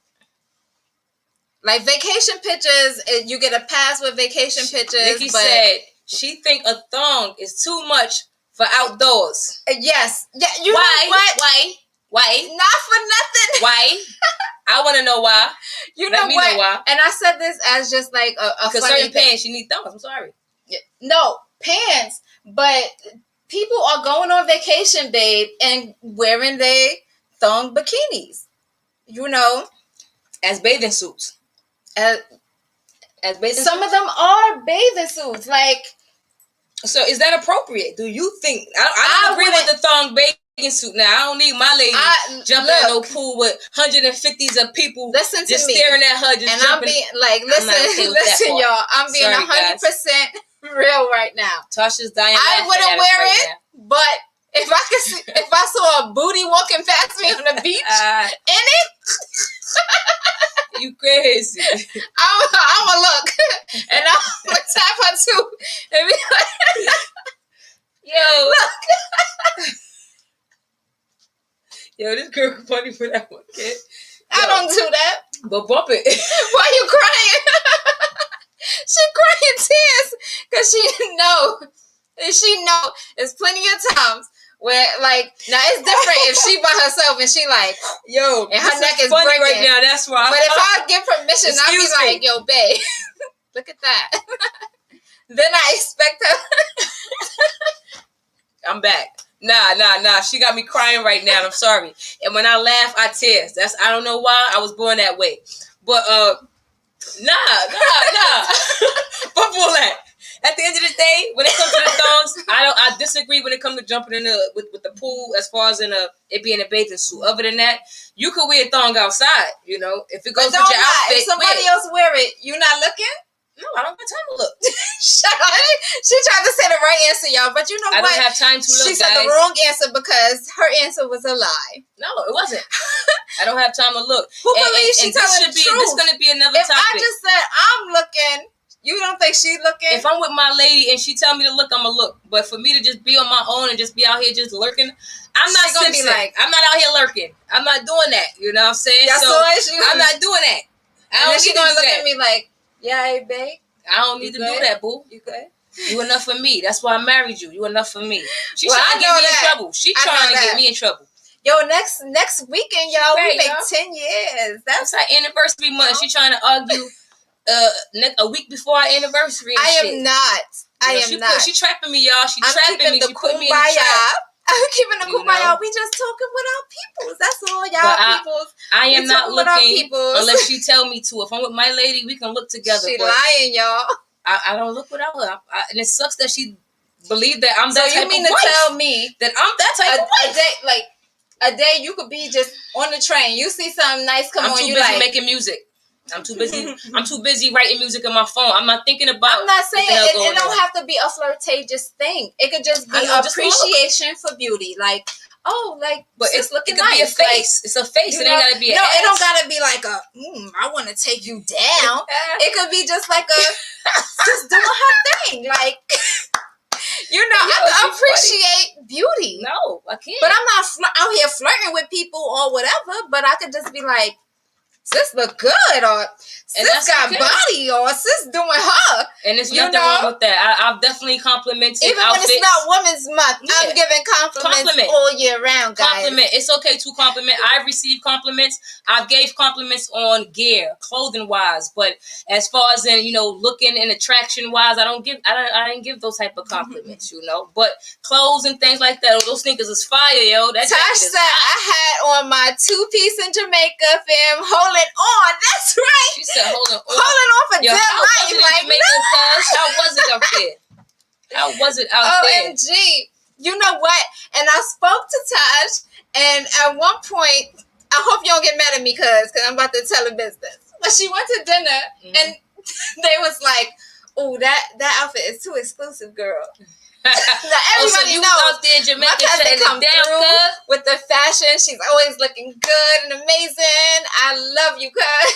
like vacation pictures, you get a pass with vacation pictures. Nikki said she think a thong is too much for outdoors. Yes. Yeah. You why? Know what? Why? Not for nothing. Why? I want to know why. You know what? Know why. And I said this as just like a because funny certain pants you need thongs. I'm sorry. No pants, but people are going on vacation, babe, and wearing their thong bikinis. You know, as bathing suits. As bathing some suits? of them are bathing suits. Like, so is that appropriate? Do you think? I don't agree with the thong bathing suit. Now I don't need my lady jumping in no pool with 150s of people. Listen to just me. staring at her. Just and jumping. I'm being like, listen, y'all. I'm being 100% real right now. Tasha's dying. I wouldn't wear it, but if I could see, if I saw a booty walking past me on the beach in it. You crazy. I'm gonna look and I'm gonna tap her too and be like, yo, look. Yo, this girl funny for that one, kid. I don't do that. But bump it. Why you crying? She crying tears because she know there's plenty of times where, like, now it's different if she by herself and she like, yo, and her neck is funny breaking right now. That's why. But if I give permission, I'll be like, yo, babe, look at that. Then I expect her. I'm back. Nah. She got me crying right now. I'm sorry. And when I laugh, I tears. I don't know why. I was born that way. But nah. Fuck all that. At the end of the day, when it comes to the thongs, I disagree when it comes to jumping in with the pool as far as it being a bathing suit. Other than that, you could wear a thong outside, you know. If it goes with your outfit. If somebody else wear it, you not looking? No, I don't have time to look. Shut up. She tried to say the right answer, y'all, but you know what? I don't have time to look, She said the wrong answer because her answer was a lie. No, it wasn't. I don't have time to look. Who believes she's telling the truth? This is going to be another topic. If I just said I'm looking, you don't think she looking? If I'm with my lady and she tell me to look, I'm going to look. But for me to just be on my own and just be out here just lurking, I'm not going to be like, I'm not out here lurking. I'm not doing that. You know what I'm saying? I'm not doing that. I don't she going to look at me like, yeah, hey, babe. I don't need to do that, boo. You good? You enough for me. That's why I married you. You enough for me. She trying to get me in trouble. She trying to get me in trouble. Yo, next weekend, y'all, we make 10 years. That's our anniversary month. She trying to argue a week before our anniversary. I am not. She trapping me, y'all. She trapping me. She put me in the kumbaya. trap. I'm keeping the kumbaya. We just talking with our peoples. That's all, y'all peoples. I am not looking unless she tell me to. If I'm with my lady, we can look together. She lying, y'all. I don't look without her. And it sucks that she believed that I'm that type of wife. So you mean to tell me that I'm that type of wife? A day you could be just on the train. You see something nice come on, you like. I'm too busy making music. I'm too busy writing music on my phone. I'm not thinking about. I'm not saying it don't have to be a flirtatious thing. It could just be appreciation for beauty. Like, but it's looking nice. Be a face. It's a face. It ain't gotta be. It don't gotta be like I want to take you down. It could be just like just doing her thing. Like, I appreciate beauty. No, I can't. But I'm not out here flirting with people or whatever. But I could just be like, sis look good, or sis got okay. body, or sis doing her. And there's nothing wrong with that. I've definitely complimented even outfits. when it's not Women's Month. I'm giving compliments all year round, guys. Compliment. It's okay to compliment. I've received compliments. I've gave compliments on gear, clothing wise, but as far as in looking and attraction wise, I didn't give those type of compliments, But clothes and things like that, those sneakers is fire, yo. That Tash said I had on my 2-piece in Jamaica, fam, holding on. That's right. She said holding on. Holding on for dear life. Like, how was it up there? How was it out there? OMG. You know what? And I spoke to Tash, and at one point, I hope you don't get mad at me, cause I'm about to tell a business. But she went to dinner, and they was like, "Oh, that outfit is too exclusive, girl." Everybody knows. Was out there in Jamaica, my cousin come through with the fashion. She's always looking good and amazing. I love you, cuz.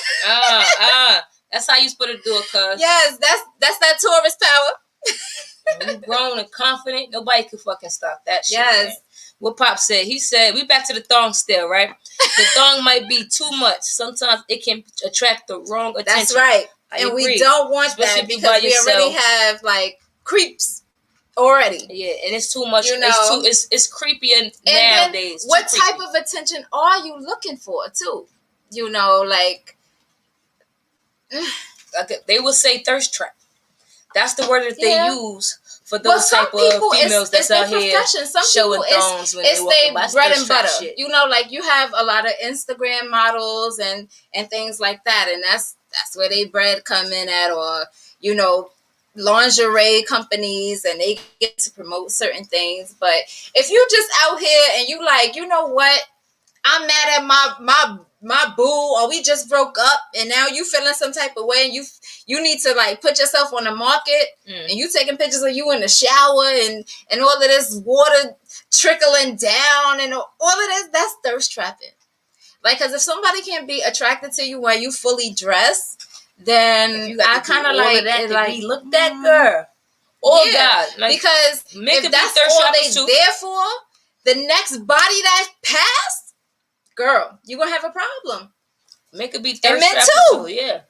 That's how you supposed to do it, cuz. Yes, that's that tourist power. When you grown and confident, nobody can fucking stop that shit. Yes. Man. What Pop said, he said, we back to the thong still, right? The thong might be too much. Sometimes it can attract the wrong attention. That's right. I and agree. We don't want especially that because we already have like creeps already. Yeah, and it's too much. It's creepy And nowadays. what type of attention are you looking for too? They would say thirst trap. That's the word that they use for those type of females that's out here showing thongs when it's they their bread and butter. Shit. Like you have a lot of Instagram models and things like that, and that's where they bread come in at, or lingerie companies, and they get to promote certain things. But if you just out here and you like, you know what, I'm mad at my boo, or we just broke up, and now you feeling some type of way, and you need to like put yourself on the market, and you taking pictures of you in the shower and all of this water trickling down and all of this, that's thirst trapping. Like, because if somebody can't be attracted to you while you fully dressed, then I kind of like that. Like, look that girl. Oh God! Like, because if that's all they there for, the next body that passed, girl, you're gonna have a problem. Make it be thirst and men too. Yeah,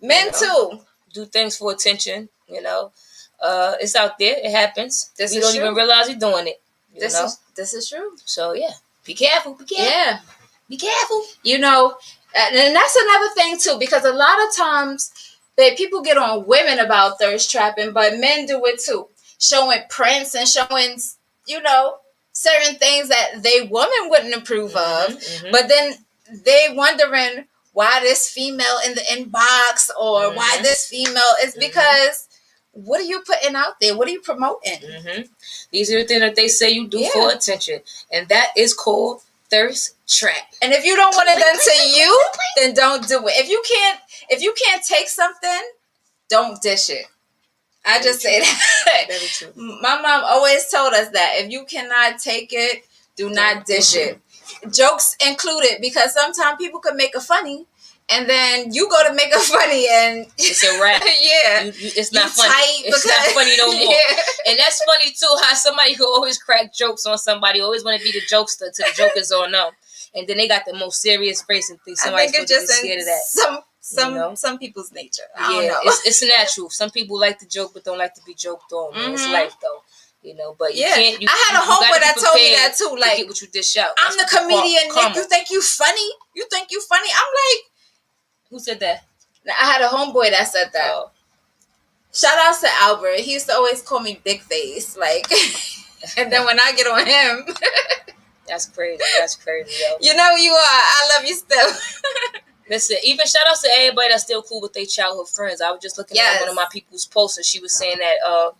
men too. Do things for attention. It's out there. It happens. We don't even realize you're doing it. This is true. So yeah, be careful. Be careful. Yeah, be careful. And that's another thing too, because a lot of times people get on women about thirst trapping, but men do it too, showing prints and showing certain things that they woman wouldn't approve of, but then they wondering why this female in the inbox, or why this female is because what are you putting out there? What are you promoting? These are the things that they say you do for attention, and that is called thirst trap. And if you don't want it done to you, then don't do it. If you can't take something, don't dish it. I just say that. Very true. My mom always told us that if you cannot take it, do not dish it. Jokes included, because sometimes people could make a funny, and then you go to make a funny, and it's a wrap. It's not funny. It's not funny no more. And that's funny too, how somebody who always crack jokes on somebody always want to be the jokester to the jokers on them, and then they got the most serious face and think somebody's supposed to be scared of that. Some people's nature. I don't know. It's natural. Some people like to joke but don't like to be joked on. It's life though. But you can't. I had a homeboy that told me that too. Like, get what you dish out. I'm the comedian, Nick. You think you funny? You think you funny? I'm like, who said that? I had a homeboy that said that. Oh. Shout out to Albert. He used to always call me Big Face, like, and then when I get on him, that's crazy. That's crazy, yo. You know who you are. I love you still. Listen, even shout out to everybody that's still cool with their childhood friends. I was just looking at one of my people's posts, and she was saying that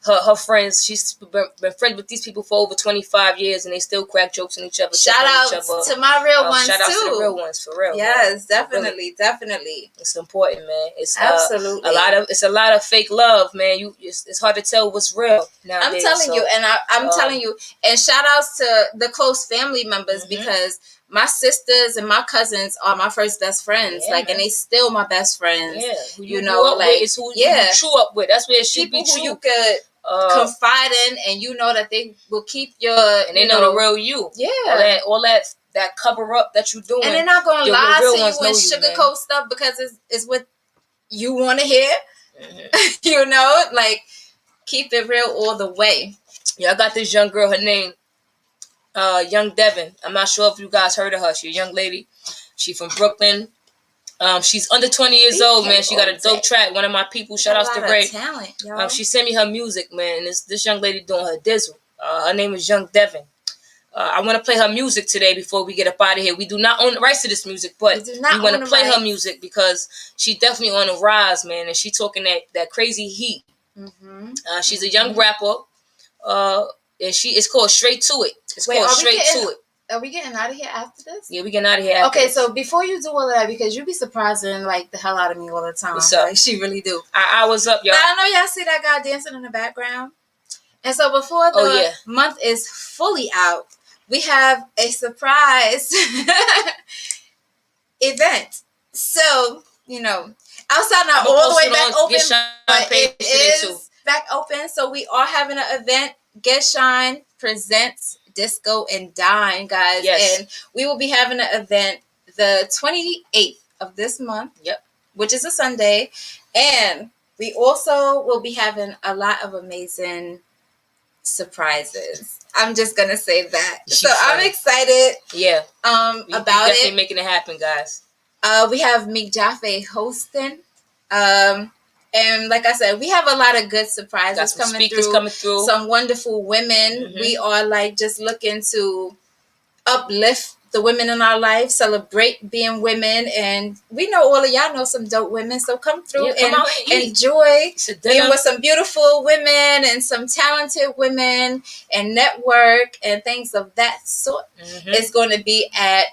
her friends, she's been friends with these people for over 25 years, and they still crack jokes on each other. Shout out to my real ones shout too. Shout out to the real ones, for real. Yes, man. definitely, really. Definitely. It's important, man. It's absolutely a lot of fake love, man. It's hard to tell what's real nowadays. I'm telling you, and I'm telling you, and shout outs to the close family members, because my sisters and my cousins are my first best friends, and they still my best friends. Yeah, who you it's who you chew up with. That's where it should be true. You could confide in, and you know that they will keep your, and they know the real you. Yeah, all that that cover up that you're doing. And they're not gonna lie real to you ones know and you, man. sugarcoat stuff because it's what you want to hear. Mm-hmm. You know, like keep it real all the way. Yeah, I got this young girl. Her name, Young Devin. I'm not sure if you guys heard of her. She's a young lady. She from Brooklyn. She's under 20 years old, man. She got a dope track. One of my people. Shout out to Ray. Talent, y'all. She sent me her music, man. And this young lady doing her dizzle. Her name is Young Devin. I want to play her music today before we get up out of here. We do not own the rights to this music, but we want to play her music because she's definitely on the rise, man. And she talking that crazy heat. Mm-hmm. She's a young rapper. And it's called Straight to It. It's called Straight to It. Are we getting out of here after this? Yeah, we getting out of here after this. So before you do all of that, because you be surprising like the hell out of me all the time. What's up? Like, she really do. I was up, y'all. But I know y'all see that guy dancing in the background. And so before the month is fully out, we have a surprise event. So, you know, outside not all the way back open, but it is back open. So we are having an event. Get Shine presents Disco and Dine, guys. Yes. And we will be having an event the 28th of this month. Yep. Which is a Sunday. And we also will be having a lot of amazing surprises. I'm just gonna say that. So I'm excited. Yeah. About definitely making it happen, guys. We have Meek Jaffe hosting. And like I said, we have a lot of good surprises coming through. Some wonderful women. Mm-hmm. We are like just looking to uplift the women in our life, celebrate being women, and we know all of y'all know some dope women. So come through and enjoy being with some beautiful women and some talented women and network and things of that sort. Mm-hmm. It's going to be at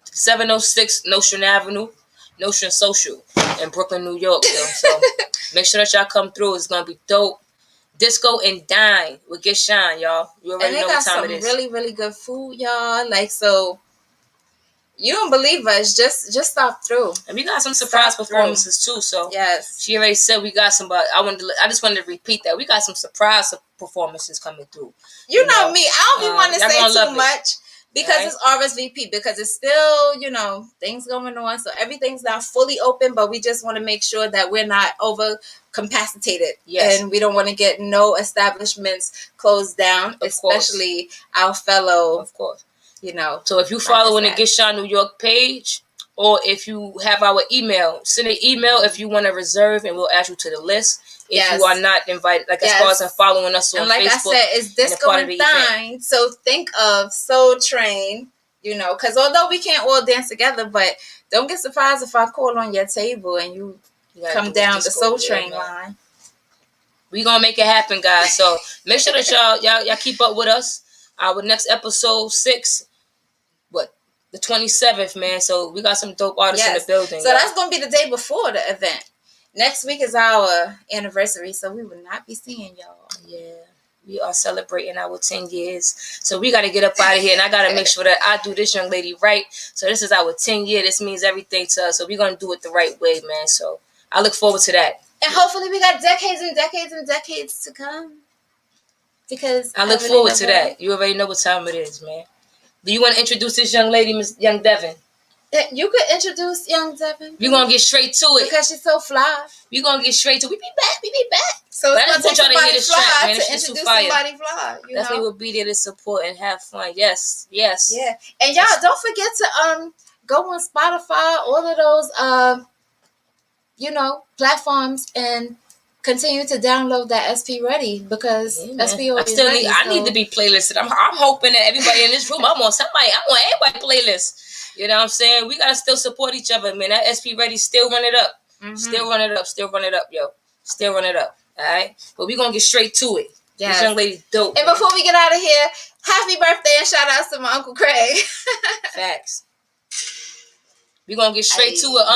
706 Notion Avenue, Notion Social in Brooklyn, New York. So make sure that y'all come through. It's going to be dope. Disco and Dine with Get Shine, y'all. You already know what time it is. And they got some really, really good food, y'all. Like, so you don't believe us, just stop through. And we got some surprise performances too. So yes, she already said we got some, but I just wanted to repeat that. We got some surprise performances coming through. You know me. I don't be wanting to say too much. Because it's RSVP, because it's still, you know, things going on. So everything's not fully open, but we just want to make sure that we're not over capacitated. Yes. And we don't want to get no establishments closed down, especially our fellow, of course, you know. So if you follow the Get Shine New York page, or if you have our email, send an email if you want to reserve and we'll add you to the list. If you are not invited, like as far as following us on Facebook. And like I said, it's Disco and Dine. So think of Soul Train, you know, because although we can't all dance together, but don't get surprised if I call on your table and you come down the Soul Train line. We gonna make it happen, guys. So make sure that y'all keep up with us. Our next episode 6, the 27th, man. So we got some dope artists in the building. So that's gonna be the day before the event. Next week is our anniversary, so we will not be seeing y'all. Yeah, we are celebrating our 10 years. So we got to get up out of here, and I got to make sure that I do this young lady right. So this is our 10 year. This means everything to us. So we're going to do it the right way, man. So I look forward to that. And hopefully we got decades and decades and decades to come. Because I look forward to that. You already know what time it is, man. Do you want to introduce this young lady, Miss Young Devin? You could introduce Young Devin. We're going to get straight to it. Because she's so fly. We're going to get straight to it. We be back. So it's going to take somebody to fly to introduce somebody fly. Definitely will be there to support and have fun. Yes. Yeah. And y'all, don't forget to go on Spotify, all of those, platforms, and continue to download that SP Ready, because SP always ready. I need to be playlisted. I'm hoping that everybody in this room, I want everybody playlist. You know what I'm saying? We got to still support each other, man. That SP Ready still run it up. Mm-hmm. Still run it up, yo. Still run it up, all right? But we're going to get straight to it. Yes. This young lady dope. And before we get out of here, happy birthday and shout outs to my Uncle Craig. Facts. We're going to get straight to it,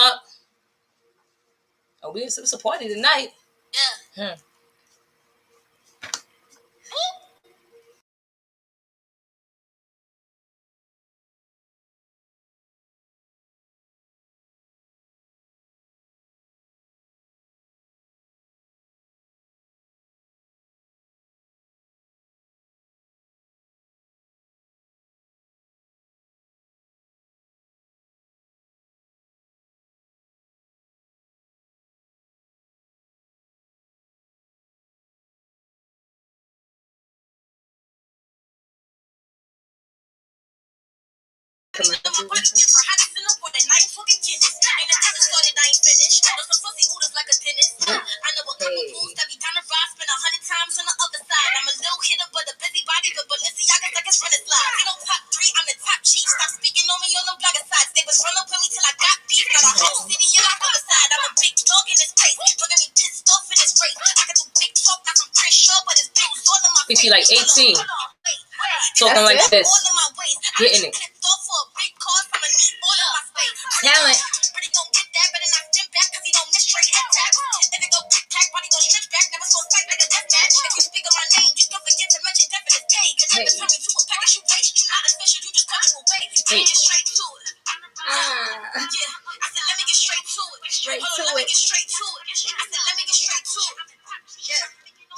Oh, it's a party tonight. Yeah. She like 18. Talking like this. Getting it. Talent.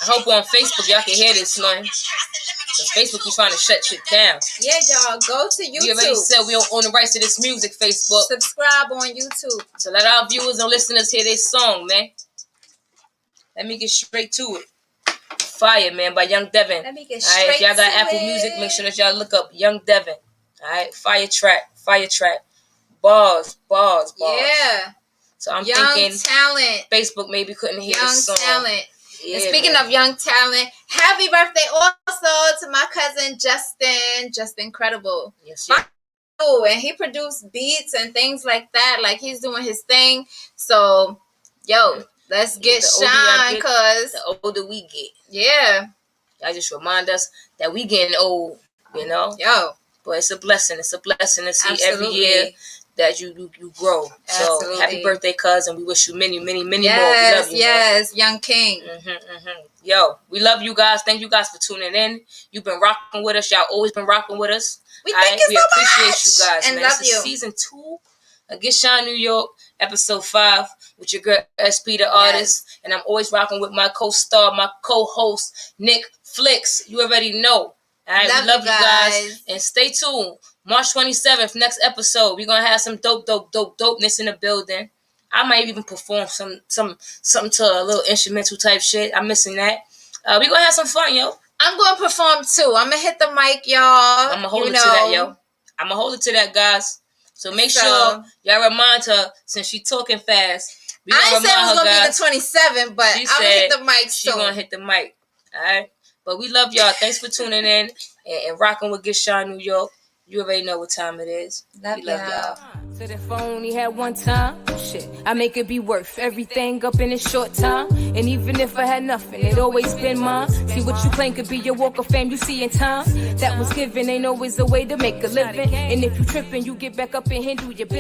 I hope on Facebook y'all can hear this, man. Cause Facebook be trying to shut shit down. Yeah, y'all, go to YouTube. We already said we don't own the rights to this music, Facebook. Subscribe on YouTube. So let our viewers and listeners hear this song, man. Let me get straight to it. Fire, man, by Young Devin. Let me get straight to it. Alright, if y'all got Apple Music, make sure that y'all look up Young Devin. Alright, fire track. Bars. Yeah. So I'm young thinking talent. Facebook maybe couldn't hear Young this song. talent. Yeah, and speaking man. of young talent, happy birthday also to my cousin Justin Credible. Yes. Oh, and he produced beats and things like that. Like he's doing his thing. So, yo, let's get shine, cause the older we get. Yeah. Y'all just remind us that we getting old, you know? Yo. But it's a blessing. It's a blessing to see Absolutely. every year that you grow. Absolutely. So happy birthday, cousin. We wish you many, many, many yes, more. We love you, yes, man. Young King. Yo, we love you guys. Thank you guys for tuning in. You've been rocking with us. Y'all always been rocking with us. We thank you so much. We appreciate you guys, and man. love This is you. season 2 of Get Shine New York, episode 5, with your girl SP the artist. And I'm always rocking with my co-star, my co-host, Nick Flicks. You already know. All right, we love you guys. And stay tuned. March 27th, next episode. We're gonna have some dopeness in the building. I might even perform something to a little instrumental type shit. I'm missing that. We're gonna have some fun, yo. I'm gonna perform too. I'm gonna hit the mic, y'all. I'm gonna hold it to that, yo. I'm gonna hold it to that, guys. So make sure y'all remind her, since she talking fast. I ain't said it was gonna be the 27th, but I'm gonna hit the mic soon. She's gonna hit the mic. Alright. But we love y'all. Thanks for tuning in and rocking with Get Shine New York. You already know what time it is. Love y'all. So if I only had one time, shit, I make it be worth everything up in a short time. And even if I had nothing, it always been mine. See what you claim could be your walk of fame, you see in time. That was given, ain't always a way to make a living. And if you tripping, you get back up and handle your business.